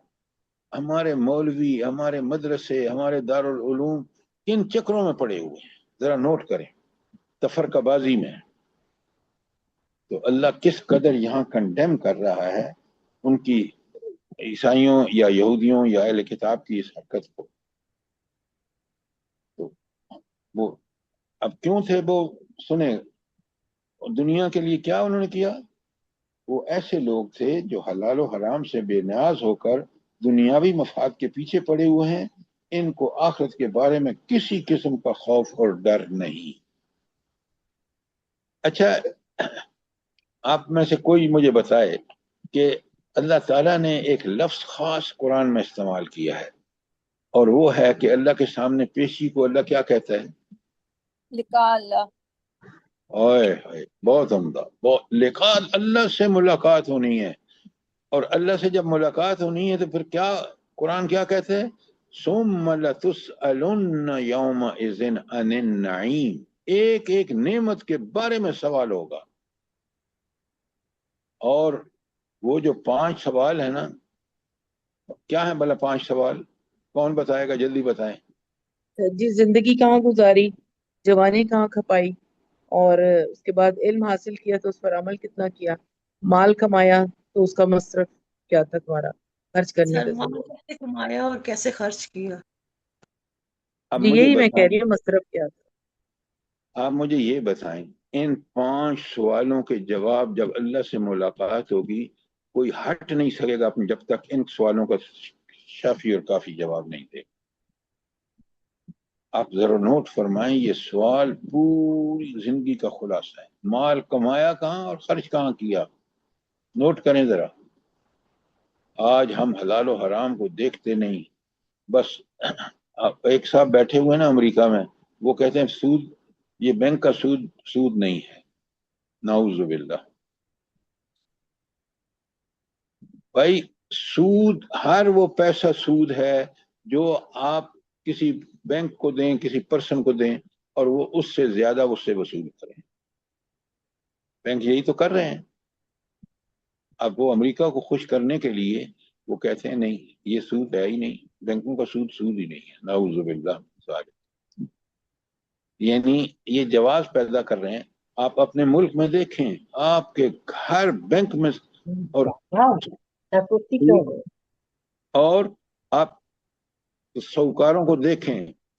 ہمارے مولوی، ہمارے مدرسے، ہمارے دارالعلوم کن چکروں میں پڑے ہوئے ہیں، ذرا نوٹ کریں، تفرقہ بازی میں. تو اللہ کس قدر یہاں کنڈیم کر رہا ہے ان کی عیسائیوں یا یہودیوں یا اہل کتاب کی اس حرکت کو. تو وہ اب کیوں تھے وہ سنیں، دنیا کے لیے کیا انہوں نے کیا؟ وہ ایسے لوگ تھے جو حلال و حرام سے بے نیاز ہو کر دنیاوی مفاد کے پیچھے پڑے ہوئے ہیں. ان کو آخرت کے بارے میں کسی قسم کا خوف اور ڈر نہیں. اچھا، آپ میں سے کوئی مجھے بتائے کہ اللہ تعالیٰ نے ایک لفظ خاص قرآن میں استعمال کیا ہے، اور وہ ہے کہ اللہ کے سامنے پیشی کو اللہ کیا کہتا ہے؟ لقاء اللہ. اوئے بہت عمدہ. لقاء اللہ سے ملاقات ہونی ہے، اور اللہ سے جب ملاقات ہونی ہے تو پھر کیا قرآن کیا کہتے ہیں؟ ثم لتسألن یومئذ عن النعیم، ایک ایک نعمت کے بارے میں سوال ہوگا. اور وہ جو 5 سوال ہیں نا، کیا ہیں بھلا 5 سوال؟ کون بتائے گا؟ جلدی بتائیں. جی، زندگی کہاں گزاری، جوانی کہاں کھپائی، اور اس کے بعد علم حاصل کیا تو اس پر عمل کتنا کیا، مال کمایا تو اس کا مصرف کیا تھا تمہارا، خرچ کرنے کا سلمان ذریعہ. کیسے کمایا اور کیسے خرچ کیا. اب جی مجھے یہی میں کہہ بتائیں، رہی ہوں، مصرف کیا تھا. آپ مجھے یہ بتائیں، ان 5 سوالوں کے جواب جب اللہ سے ملاقات ہوگی کوئی ہٹ نہیں سکے گا اپنے جب تک ان سوالوں کا شافی اور کافی جواب نہیں دے. آپ ذرا نوٹ فرمائیں، یہ سوال پوری زندگی کا خلاصہ ہے. مال کمایا کہاں اور خرچ کہاں کیا؟ نوٹ کریں ذرا. آج ہم حلال و حرام کو دیکھتے نہیں، بس ایک صاحب بیٹھے ہوئے نا امریکہ میں، وہ کہتے ہیں سود، یہ بینک کا سود نہیں ہے. نعوذ باللہ. بھائی سود، ہر وہ پیسہ سود ہے جو آپ کسی بینک کو دیں، کسی پرسن کو دیں، اور وہ اس سے زیادہ اس سے وصول کریں. بینک یہی تو کر رہے ہیں. اب وہ امریکہ کو خوش کرنے کے لیے وہ کہتے ہیں نہیں یہ سود ہے ہی نہیں، بینکوں کا سود ہی نہیں ہے. نعوذ باللہ. یعنی یہ جواز پیدا کر رہے ہیں. آپ اپنے ملک میں دیکھیں، آپ کے ہر بینک میں اور آپ سوکاروں کو دیکھیں،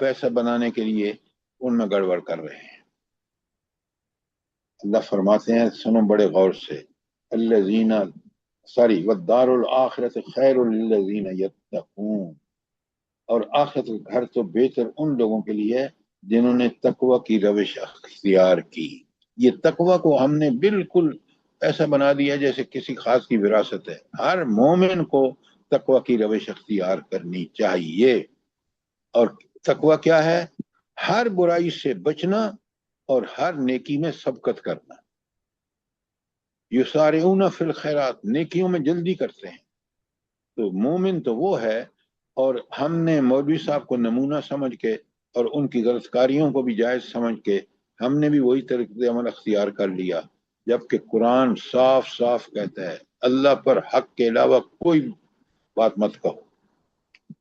پیسہ بنانے کے لیے ان میں گڑبڑ کر رہے ہیں۔ اللہ فرماتے ہیں، سنو بڑے غور سے، الذین والدار الآخرۃ خیر للذین یتقون، اور آخرت کا گھر تو بہتر ان لوگوں کے لیے ہے جنہوں نے تقوی کی روش اختیار کی۔ یہ تقوی کو ہم نے بالکل ایسا بنا دیا جیسے کسی خاص کی وراثت ہے۔ ہر مومن کو تقوی کی روش اختیار کرنی چاہیے۔ اور تقوی کیا ہے؟ ہر برائی سے بچنا اور ہر نیکی میں سبقت کرنا۔ یسارعون فی الخیرات، نیکیوں میں جلدی کرتے ہیں۔ تو مومن تو وہ ہے، اور ہم نے مولوی صاحب کو نمونہ سمجھ کے اور ان کی غلط کاریوں کو بھی جائز سمجھ کے ہم نے بھی وہی طریقہ عمل اختیار کر لیا، جبکہ قرآن صاف صاف کہتا ہے اللہ پر حق کے علاوہ کوئی بات مت کہو۔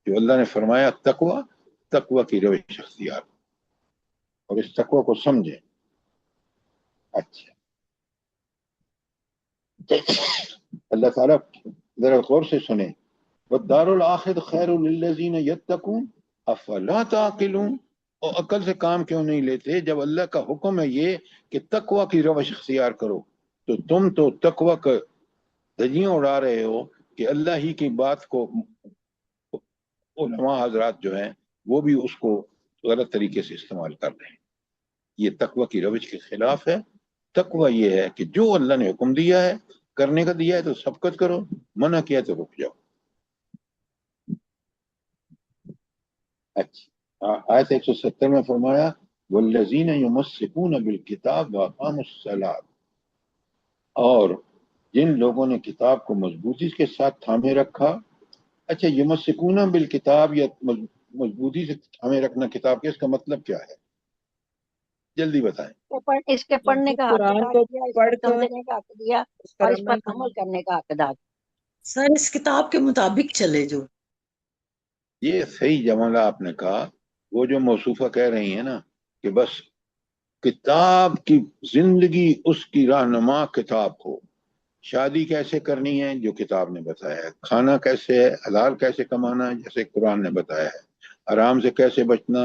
جو اللہ نے فرمایا تقوی کی روش اختیار، اور اس تقوی کو سمجھیں۔ اچھا، اللہ تعالیٰ ذرا غور سے سنیں، والدار الآخرۃ خیر للذین یتقون افلا تعقلون، اور عقل سے کام کیوں نہیں لیتے جب اللہ کا حکم ہے یہ کہ تقوی کی روش اختیار کرو، تو تم تو تقوی کا دھجیاں اڑا رہے ہو کہ اللہ ہی کی بات کو علماء حضرات جو ہیں وہ بھی اس کو غلط طریقے سے استعمال کر رہے ہیں۔ یہ تقوی کی روش کے خلاف ہے۔ تقوی یہ ہے کہ جو اللہ نے حکم دیا ہے کرنے کا دیا ہے تو سبقت کرو، منع کیا تو رک جاؤ۔ اچھا، آیت 170 میں فرمایا والذین یمسکون بالکتاب واقاموا الصلاۃ، اور جن لوگوں نے کتاب کو مضبوطی کے ساتھ تھامے رکھا۔ اچھا، یمسکون بالکتاب یا مضبوطی سے تھامے رکھنا کتاب کے، اس کا مطلب کیا ہے؟ جلدی بتائیں۔ اس کے پڑھنے کا حق قرآن ادا کو کیا، اس پڑھ کو کر سمجھنے کا حق دیا، اس پر اور اس پر عمل عمل کرنا۔ کرنے کا حق ادا کیا۔ سر اس کتاب کے مطابق چلے جو۔ یہ صحیح جملہ آپ نے کہا۔ وہ جو موصوفہ کہہ رہی ہیں نا کہ بس کتاب کی زندگی اس کی رہنما کتاب ہو، شادی کیسے کرنی ہے جو کتاب نے بتایا ہے، کھانا کیسے ہے، حلال کیسے کمانا ہے جیسے قرآن نے بتایا ہے، حرام سے کیسے بچنا،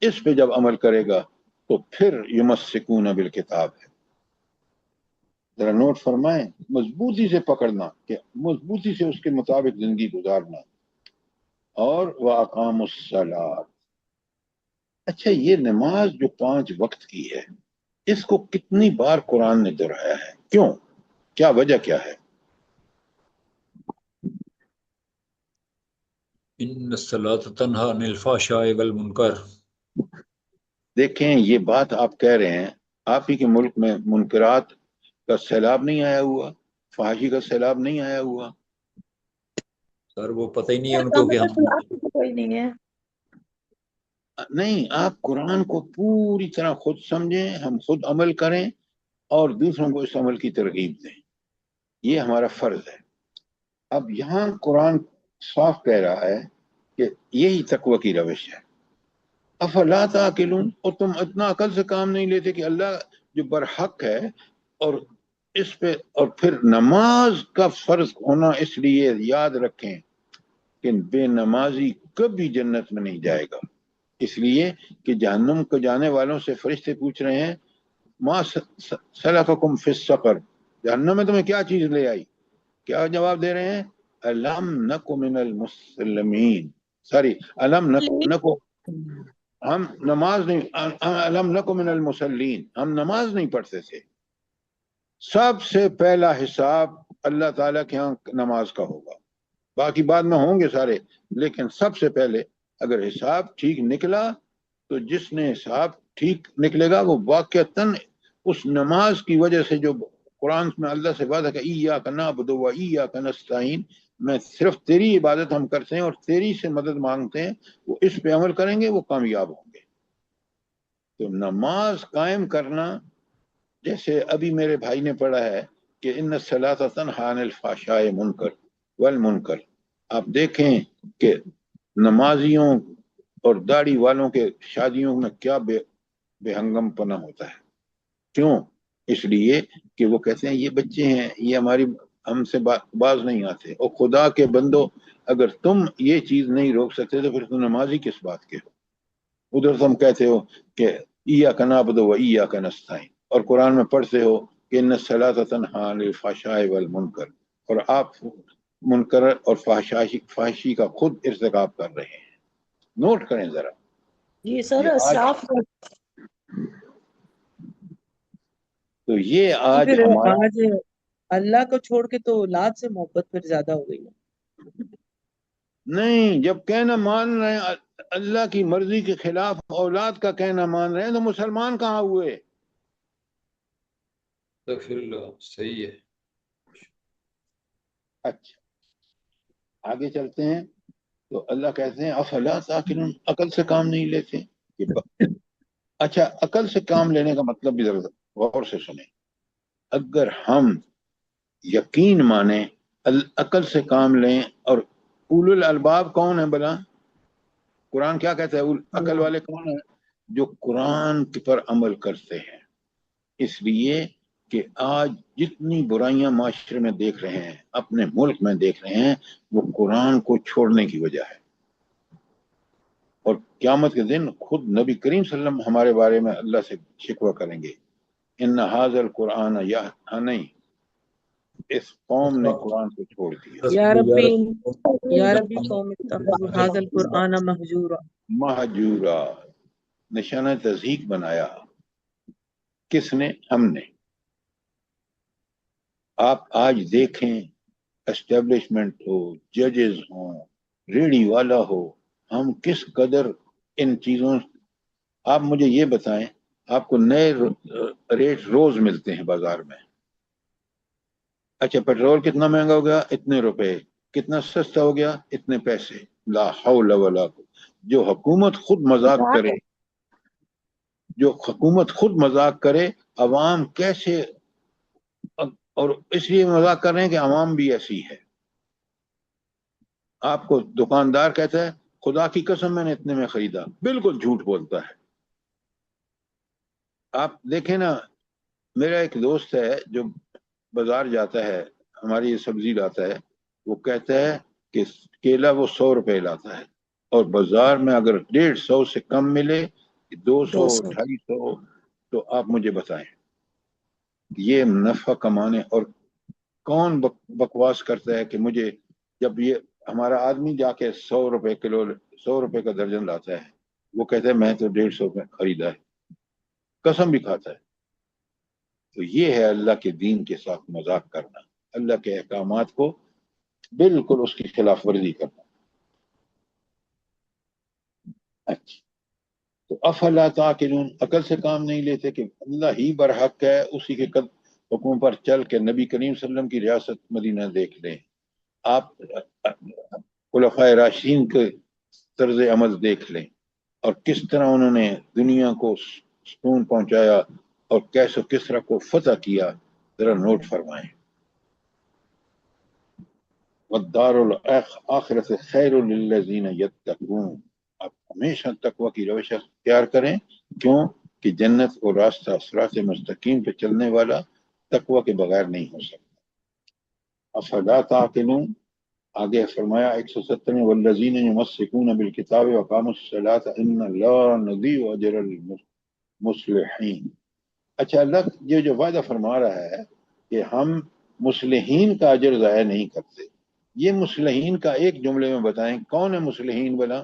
اس پہ جب عمل کرے گا تو پھر یمسکون بالکتاب ہے۔ ذرا نوٹ فرمائیں، مضبوطی سے پکڑنا، کہ مضبوطی سے اس کے مطابق زندگی گزارنا، اور وَأَقَامُوا الصَّلَاةَ۔ اچھا، یہ نماز جو 5 وقت کی ہے اس کو کتنی بار قرآن نے دہرایا ہے؟ کیوں؟ کیا وجہ کیا ہے؟ ان الصلاۃ تنہی عن الفحشاء والمنکر۔ دیکھیں، یہ بات آپ کہہ رہے ہیں، آپ ہی کے ملک میں منکرات کا سیلاب نہیں آیا ہوا، فحاشی کا سیلاب نہیں آیا ہوا؟ سر وہ پتہ ہی نہیں ہے ان کو کہ ہم کوئی نہیں ہے۔ نہیں، آپ قرآن کو پوری طرح خود سمجھیں، ہم خود عمل کریں اور دوسروں کو اس عمل کی ترغیب دیں، یہ ہمارا فرض ہے۔ اب یہاں قرآن صاف کہہ رہا ہے کہ یہی تقوی کی روش ہے۔ افلا تعقلون، اور تم اتنا عقل سے کام نہیں لیتے کہ اللہ جو برحق ہے، اور اس پہ، اور پھر نماز کا فرض ہونا اس لیے یاد رکھیں کہ بے نمازی کبھی جنت میں نہیں جائے گا، اس لیے کہ جہنم کو جانے والوں سے فرشتے پوچھ رہے ہیں ما سلککم فی السقر، جہنم میں تمہیں کیا چیز لے آئی؟ کیا جواب دے رہے ہیں؟ الم نک من المسلمین، سوری الم نکو، ہم نماز نہیں، الم نک من المصلین، ہم نماز نہیں پڑھتے تھے۔ سب سے پہلا حساب اللہ تعالیٰ کے ہاں نماز کا ہوگا، باقی بعد میں ہوں گے سارے، لیکن سب سے پہلے اگر حساب ٹھیک نکلا تو جس نے حساب ٹھیک نکلے گا وہ واقعتاً اس نماز کی وجہ سے، جو قرآن میں اللہ سے وعدہ کہ ایاک نعبد و ایاک نستعین، میں صرف تیری عبادت ہم کرتے ہیں اور تیری سے مدد مانگتے ہیں، وہ اس پہ عمل کریں گے وہ کامیاب ہوں گے۔ تو نماز قائم کرنا، جیسے ابھی میرے بھائی نے پڑھا ہے کہ ان الصلاۃ تنہی عن الفحشاء والمنکر، آپ دیکھیں کہ نمازیوں اور داڑھی والوں کے شادیوں میں کیا بے ہنگم پنا ہوتا ہے۔ کیوں؟ اس لیے کہ وہ کہتے ہیں یہ بچے ہیں، یہ ہم سے باز نہیں آتے، اور خدا کے بندو اگر تم یہ چیز نہیں روک سکتے تو پھر تم نمازی کس بات کے ہو؟ ادھر تم کہتے ہو کہ ایاک نعبد و ایاک نستعین، اور قرآن میں پڑھتے ہو کہ ان الصلاۃ تنہی عن الفحشاء والمنکر، اور آپ منکر اور فحشی کا خود ارتکاب کر رہے ہیں۔ نوٹ کریں ذرا، جی سر یہ آج صاف تو یہ جی آج پھر ہمارا آج اللہ کو چھوڑ کے تو اولاد سے محبت پھر زیادہ ہو گئی ہے۔ نہیں، جب کہنا مان رہے ہیں اللہ کی مرضی کے خلاف اولاد کا کہنا مان رہے ہیں تو مسلمان کہاں ہوئے؟ استغفر اللہ، صحیح ہے۔ اچھا آگے چلتے ہیں، تو اللہ کہتے ہیں افلا تعقلون، عقل سے کام نہیں لیتے؟ اچھا، عقل سے کام لینے کا مطلب بھی ذرا غور سے سنیں۔ اگر ہم یقین مانیں، عقل سے کام لیں، اور اولو الالباب کون ہے بلا؟ قرآن کیا کہتا ہے؟ عقل والے کون ہیں؟ جو قرآن پر عمل کرتے ہیں۔ اس لیے کہ آج جتنی برائیاں معاشرے میں دیکھ رہے ہیں، اپنے ملک میں دیکھ رہے ہیں، وہ قرآن کو چھوڑنے کی وجہ ہے۔ اور قیامت کے دن خود نبی کریم صلی اللہ علیہ وسلم ہمارے بارے میں اللہ سے شکوہ کریں گے، ان ھذا القرآن نہیں، اس قوم نے قرآن کو چھوڑ دیا۔ یا ربی قوم اتخذوا ھذا القرآن مہجورا، مہجورا، نشانہ تضحیک بنایا۔ کس نے؟ ہم نے۔ آپ آج دیکھیں، اسٹیبلشمنٹ ہو، ججز ہوں، ریڑھی والا ہو، ہم کس قدر ان چیزوں، آپ مجھے یہ بتائیں، آپ کو نئے ریٹ روز ملتے ہیں بازار میں۔ اچھا پیٹرول کتنا مہنگا ہو گیا؟ اتنے روپے۔ کتنا سستا ہو گیا؟ اتنے پیسے۔ لا حول ولا قوت۔ جو حکومت خود مذاق کرے، جو حکومت خود مذاق کرے، عوام کیسے؟ اور اس لیے مذاق کر رہے ہیں کہ عوام بھی ایسی ہے۔ آپ کو دکاندار کہتا ہے خدا کی قسم میں نے اتنے میں خریدا، بالکل جھوٹ بولتا ہے۔ آپ دیکھیں نا، میرا ایک دوست ہے جو بازار جاتا ہے، ہماری سبزی لاتا ہے، وہ کہتا ہے کہ کیلا وہ 100 روپے لاتا ہے، اور بازار میں اگر 150 سے کم ملے، 200 250، تو آپ مجھے بتائیں یہ نفع کمانے؟ اور کون بکواس کرتا ہے کہ مجھے، جب یہ ہمارا آدمی جا کے 100 روپے کلو، 100 روپے کا درجن لاتا ہے، وہ کہتا ہے میں تو 150 میں خریدا ہے، قسم بھی کھاتا ہے۔ تو یہ ہے اللہ کے دین کے ساتھ مذاق کرنا، اللہ کے احکامات کو بالکل اس کی خلاف ورزی کرنا۔ اچھا، تو افلا تعقلون، عقل سے کام نہیں لیتے کہ اللہ ہی برحق ہے، اسی کے حکم پر چل کے نبی کریم صلی اللہ علیہ وسلم کی ریاست مدینہ دیکھ لیں، آپ خلفائے راشدین کے طرز عمل دیکھ لیں، اور کس طرح انہوں نے دنیا کو سکون پہنچایا اور کیسے کسرا کو فتح کیا، ذرا نوٹ فرمائیں۔ والدار الآخرۃ خیر للذین یتقون، آپ ہمیشہ تقوی کی روش اختیار کریں، کیوں کہ جنت اور راستہ صراط مستقیم پہ چلنے والا تقوی کے بغیر نہیں ہو سکتا۔ افلا تعقلون، آگے فرمایا 170 میں والذین یمسکون بالکتاب واقاموا الصلاۃ انا لا نضیع اجر المصلحین۔ اچھا، اللہ یہ جو وعدہ فرما رہا ہے کہ ہم مصلحین کا اجر ضائع نہیں کرتے، یہ مصلحین کا ایک جملے میں بتائیں کون ہے مصلحین بلا؟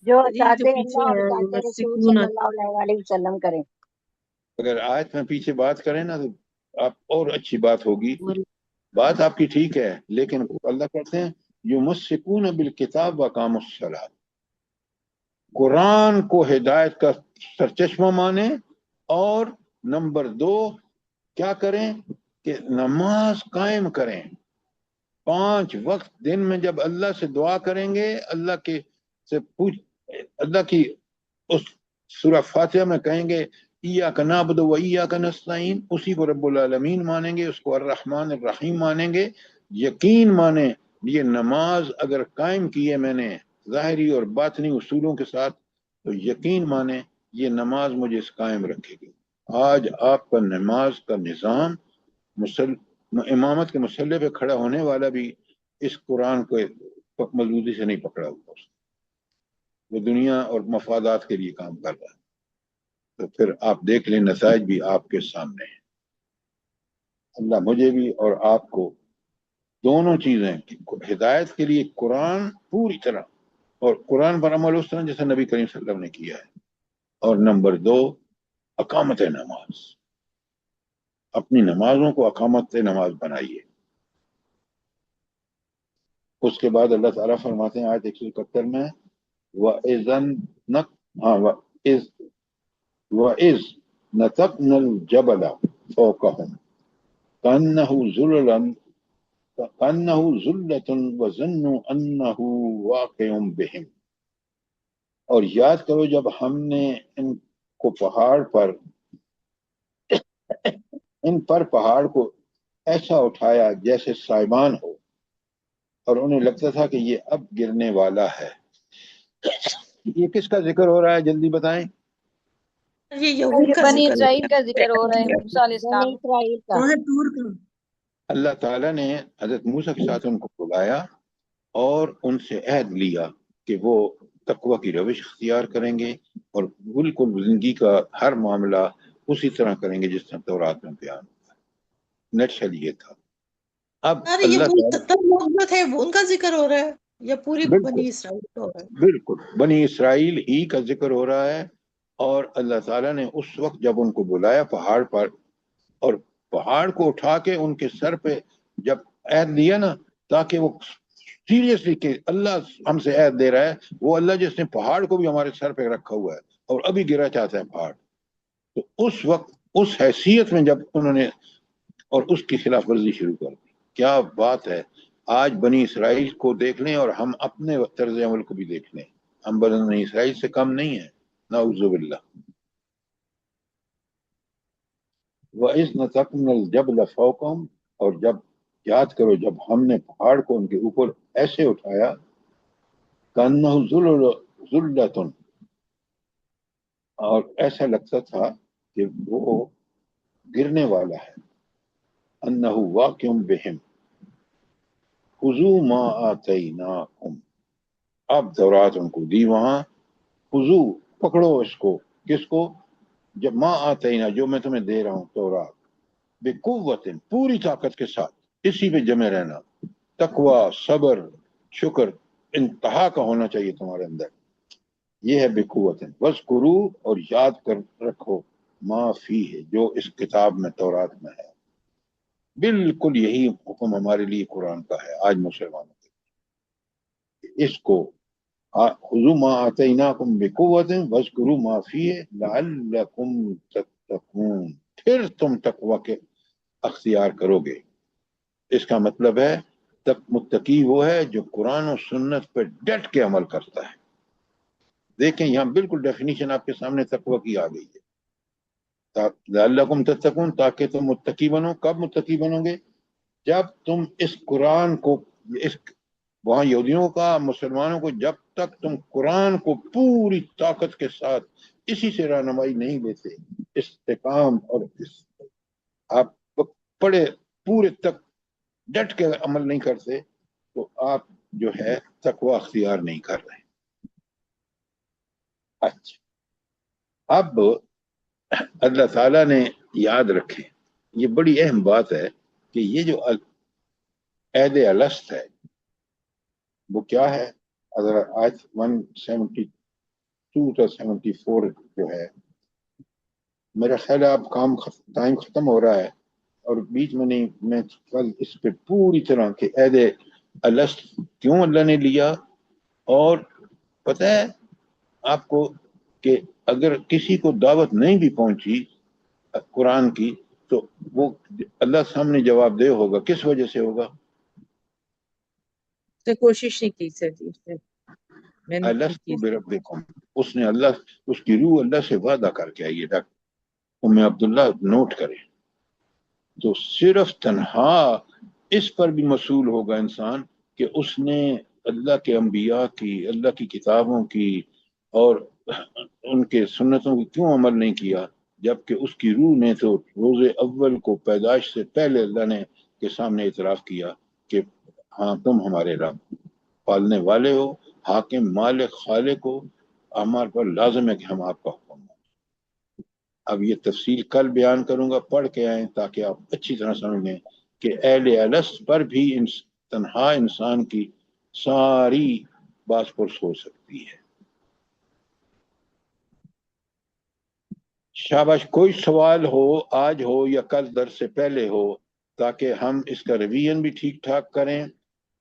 جو جی جو چاہتے پیچھے اللہ اور ہیں چاہتے رسول یمسکون، صلی اللہ علیہ وسلم کریں۔ اگر آیت میں پیچھے بات کریں نا تو آپ اور اچھی بات ہوگی، بات آپ کی ٹھیک ہے، لیکن اللہ کہتے ہیں یمسکون بالکتاب واقاموا الصلاۃ، قرآن کو ہدایت کا سرچشمہ مانیں، اور نمبر 2 کیا کریں کہ نماز قائم کریں۔ 5 وقت دن میں جب اللہ سے دعا کریں گے، اللہ کے سے پوچھ، اللہ کی اس سورہ فاتحہ میں کہیں گے ایاک نعبد و ایاک نستعین، اسی کو رب العالمین مانیں گے، اس کو الرحمن الرحیم مانیں گے۔ یقین مانیں یہ نماز اگر قائم کی ہے میں نے ظاہری اور باطنی اصولوں کے ساتھ، تو یقین مانیں یہ نماز مجھے اس قائم رکھے گی۔ آج آپ کا نماز کا نظام، امامت کے مسئلے پہ کھڑا ہونے والا بھی اس قرآن کو مضبوطی سے نہیں پکڑا ہوا اس نے، وہ دنیا اور مفادات کے لیے کام کر رہا ہے، تو پھر آپ دیکھ لیں نتائج بھی آپ کے سامنے ہیں۔ اللہ مجھے بھی اور آپ کو دونوں چیزیں، ہدایت کے لیے قرآن پوری طرح، اور قرآن پر عمل اس طرح جیسے نبی کریم صلی اللہ علیہ وسلم نے کیا ہے، اور نمبر 2 اقامت نماز، اپنی نمازوں کو اقامت نماز بنائیے۔ اس کے بعد اللہ تعالیٰ فرماتے ہیں آیت 171 میں وَإِذْ نَتَقْنَا الْجَبَلَ فَوْقَهُمْ كَأَنَّهُ ذُلَّةٌ وَظَنُّوا أَنَّهُ وَاقِعٌ بِهِمْ، اور یاد کرو جب ہم نے ان پر پہاڑ کو ایسا اٹھایا جیسے سائبان ہو، اور انہیں لگتا تھا کہ یہ اب گرنے والا ہے۔ یہ کس کا ذکر ہو رہا ہے جلدی بتائیں؟ یہ یہود کا بنی ذکر اسرائیل کا ذکر ہو رہا ہے، موسیٰ علیہ بنی السلام۔ اسرائیل کا۔ وہاں دور کا اللہ تعالیٰ نے حضرت موسیٰ کے ساتھ ان کو بلایا اور ان سے عہد لیا کہ وہ تقوی کی روش اختیار کریں گے اور بالکل زندگی کا ہر معاملہ اسی طرح کریں گے جس طرح تورات میں بیان ہوا ہے۔ نٹشل یہ تھا۔ اب ارے یہ اللہ وہ تعالیٰ 70 لوگ جو تھے وہ ان کا ذکر ہو رہا ہے یا پوری بالکل بنی اسرائیل کا ہو رہا ہے؟ بالکل بنی اسرائیل ہی کا ذکر ہو رہا ہے، اور اللہ تعالیٰ نے اس وقت جب ان کو بلایا پہاڑ پر، اور پہاڑ کو اٹھا کے ان کے سر پہ جب عہد دیا نا، تاکہ وہ سیریسلی کہ اللہ ہم سے عہد دے رہا ہے، وہ اللہ جس نے پہاڑ کو بھی ہمارے سر پہ رکھا ہوا ہے اور ابھی گرا چاہتا ہے پہاڑ، تو اس وقت اس حیثیت میں جب انہوں نے اور اس کی خلاف ورزی شروع کر دی۔ کیا بات ہے! آج بنی اسرائیل کو دیکھ لیں اور ہم اپنے طرز عمل کو بھی دیکھ لیں، ہم بنی اسرائیل سے کم نہیں ہیں، نعوذ باللہ۔ وَإِذْ نَتَقْنَا الْجَبْلَ فَوْقَهُمْ، اور جب یاد کرو جب ہم نے پہاڑ کو ان کے اوپر ایسے اٹھایا، كَأَنَّهُ ذُلَّةٌ، اور ایسا لگتا تھا کہ وہ گرنے والا ہے، أَنَّهُ وَاقِعٌ بِهِمْ خُذُوا مَا آتَيْنَاكُمْ، اب تورات ان کو دی وہاں، خُذُوا پکڑو اس کو، کس کو؟ جب ما آتینا جو میں تمہیں دے رہا ہوں تورات، بقوت پوری طاقت کے ساتھ اسی پہ جمے رہنا، تقوی، صبر، شکر انتہا کا ہونا چاہیے تمہارے اندر، یہ ہے بقوت۔ وذکروا، اور یاد کر رکھو، ما فیہ جو اس کتاب میں تورات میں ہے، بالکل یہی حکم ہمارے لیے قرآن کا ہے آج مسلمانوں کے، اس کو خذوا ما آتیناکم بقوت واذکروا ما فیہ لعلکم تتقون، پھر تم تقوی کے اختیار کرو گے۔ اس کا مطلب ہے متقی وہ ہے جو قرآن و سنت پر ڈٹ کے عمل کرتا ہے۔ دیکھیں یہاں بالکل ڈیفینیشن آپ کے سامنے تقوی کی آ گئی ہے، لعلکم تتقون، تاکہ تم متقی بنو۔ کب متقی بنو گے؟ جب تم اس قرآن کو، اس وہاں یہودیوں کا، مسلمانوں کو، جب تک تم قرآن کو پوری طاقت کے ساتھ اسی سے رہنمائی نہیں لیتے، استقام اور آپ پڑے پورے تک ڈٹ کے عمل نہیں کرتے، تو آپ جو ہے تقوی اختیار نہیں کر رہے۔ اچھا، اب اللہ تعالیٰ نے یاد رکھے، یہ بڑی اہم بات ہے کہ یہ جو عہد الست ہے وہ کیا ہے؟ اگر آیت 172 تا 74 جو ہے، میرا خیال ہے اب ٹائم ختم ہو رہا ہے، اور بیچ میں نہیں، میں کل اس پہ پوری طرح کہ عہد الست کیوں اللہ نے لیا، اور پتہ ہے آپ کو کہ اگر کسی کو دعوت نہیں بھی پہنچی قرآن کی تو وہ اللہ سامنے جواب دہ ہوگا، کس وجہ سے ہوگا؟ اس نے کوشش نہیں کی سر جی، اس نے محنت نہیں الست کی۔ بربکم، اس نے اللہ، اس کی روح اللہ سے وعدہ کر کے آئی ہے، عبداللہ نوٹ کریں، تو صرف تنہا اس پر بھی مسئول ہوگا انسان کہ اس نے اللہ کے انبیاء کی، اللہ کی کتابوں کی اور ان کے سنتوں کی کیوں عمل نہیں کیا، جبکہ اس کی روح نے تو روز اول کو پیدائش سے پہلے اللہ نے کے سامنے اعتراف کیا کہ ہاں تم ہمارے رب پالنے والے ہو، حاکم، مالک، خالق ہو، ہمارے پر لازم ہے کہ ہم آپ کا حکم مانیں۔ اب یہ تفصیل کل بیان کروں گا، پڑھ کے آئیں تاکہ آپ اچھی طرح سمجھ لیں کہ اہل الست پر بھی تنہا انسان کی ساری باس پرس ہو سکتی ہے۔ شاباش، کوئی سوال ہو آج ہو یا کل درس سے پہلے ہو، تاکہ ہم اس کا ریویژن بھی ٹھیک ٹھاک کریں۔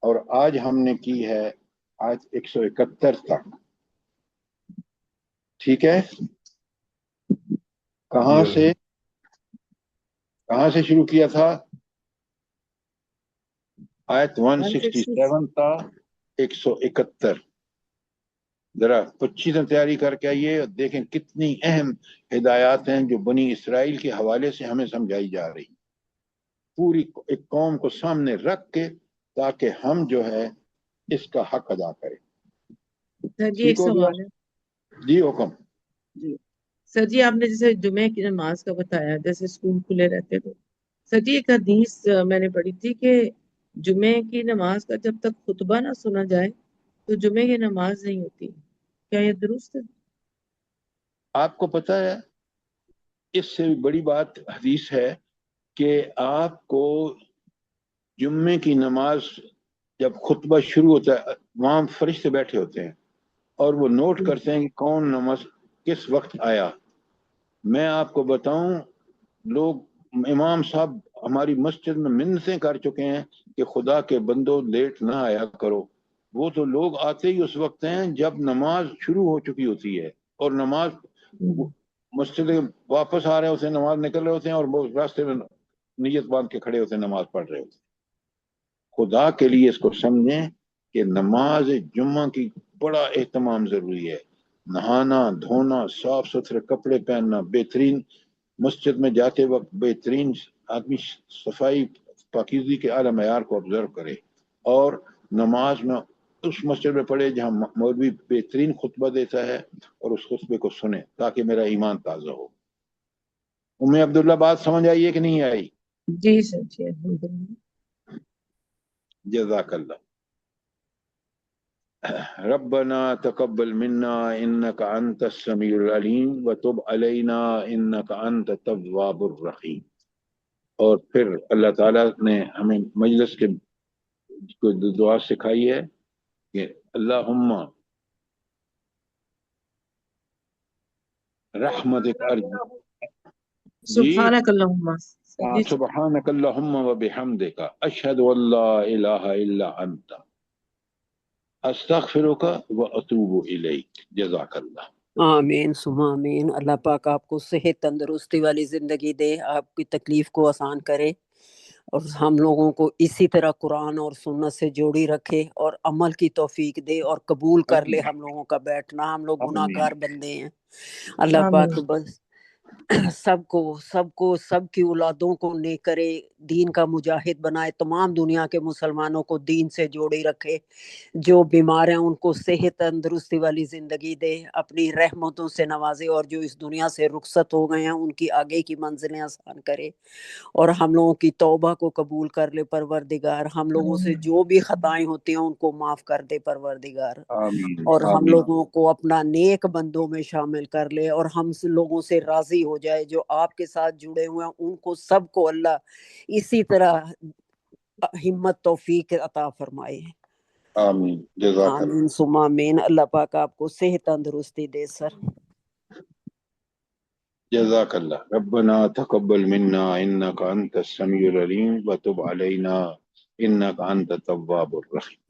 اور آج ہم نے کی ہے آج 171 تک، ٹھیک ہے؟ کہاں سے شروع کیا تھا؟ آیت 167 تا 171۔ ذرا 25 تیاری کر کے آئیے اور دیکھیں کتنی اہم ہدایات ہیں جو بنی اسرائیل کے حوالے سے ہمیں سمجھائی جا رہی، پوری ایک قوم کو سامنے رکھ کے، تاکہ ہم جو ہے اس کا حق ادا کریں۔ سر جی ٹھیک ایک ہو گیا؟ سوال ہے جی حکم۔ جی سر جی، آپ نے جیسے جمعے کی نماز کا بتایا، جیسے اسکول کھلے رہتے تو سر جی ایک حدیث میں نے پڑھی تھی کہ جمعے کی نماز کا جب تک خطبہ نہ سنا جائے تو جمعے کی نماز نہیں ہوتی، کیا یہ درست ہے؟ آپ کو پتہ ہے اس سے بڑی بات حدیث ہے کہ آپ کو جمعے کی نماز جب خطبہ شروع ہوتا ہے، وہاں فرشتے بیٹھے ہوتے ہیں اور وہ نوٹ کرتے ہیں کہ کون نماز کس وقت آیا۔ میں آپ کو بتاؤں، لوگ امام صاحب ہماری مسجد میں منتیں کر چکے ہیں کہ خدا کے بندو لیٹ نہ آیا کرو۔ وہ تو لوگ آتے ہی اس وقت ہیں جب نماز شروع ہو چکی ہوتی ہے، اور نماز مسجد واپس آ رہے ہوتے ہیں، نماز نکل رہے ہوتے ہیں، اور وہ راستے میں نیت باندھ کے کھڑے ہوتے ہیں، نماز پڑھ رہے ہوتے ہیں۔ خدا کے لیے اس کو سمجھیں کہ نماز جمعہ کی بڑا اہتمام ضروری ہے۔ نہانا، دھونا، صاف ستھرے کپڑے پہننا، بہترین مسجد میں جاتے وقت بہترین آدمی صفائی پاکیزگی کے اعلیٰ معیار کو آبزرو کرے، اور نماز میں اس مسجد میں پڑھے جہاں مولوی بہترین خطبہ دیتا ہے، اور اس خطبے کو سنیں تاکہ میرا ایمان تازہ ہو۔ عبداللہ بات سمجھ آئی ہے کہ نہیں آئی؟ جی سر جی الحمدللہ۔ جزاک اللہ۔ ربنا تقبل منا انك انت السميع العليم وتب علينا انك انت التواب الرحيم۔ اور پھر اللہ تعالیٰ نے ہمیں مجلس کے دعا سکھائی ہے کہ اللہم رحمتک ارجو۔ جی سبحانک اللہم سبحانک اللہم وبحمدک اشہد ان لا الہ الا انت استغفرک واتوب الیک۔ جزاک اللہ۔ آمین ثم آمین۔ اللہ پاک آپ کو صحت تندرستی والی زندگی دے، آپ کی تکلیف کو آسان کرے، اور ہم لوگوں کو اسی طرح قرآن اور سنت سے جوڑی رکھے اور عمل کی توفیق دے، اور قبول کر لے ہم لوگوں کا بیٹھنا۔ ہم لوگ گناہ گار بندے ہیں، اللہ پاک بس سب کو سب کی اولادوں کو نیک کرے، دین کا مجاہد بنائے، تمام دنیا کے مسلمانوں کو دین سے جوڑی رکھے، جو بیمار ہیں ان کو صحت تندرستی والی زندگی دے، اپنی رحمتوں سے نوازے، اور جو اس دنیا سے رخصت ہو گئے ہیں ان کی آگے کی منزلیں آسان کرے، اور ہم لوگوں کی توبہ کو قبول کر لے پروردگار۔ ہم لوگوں سے جو بھی خطائیں ہوتی ہیں ان کو معاف کر دے پروردگار، آمین اور ہم آمین۔ لوگوں کو اپنا نیک بندوں میں شامل کر لے، اور ہم لوگوں سے راضی ہو جائے جو آپ کے ساتھ جڑے ہوئے ہیں، ان کو سب کو اللہ اسی طرح ہمت توفیق عطا فرمائے۔ آمین جزاک اللہ۔ آمین ثم آمین۔ اللہ پاک آپ کو صحت تندرستی دے سر۔ جزاک اللہ۔ ربنا تقبل منا انك انت السميع العليم وتب علينا انك انت التواب الرحيم۔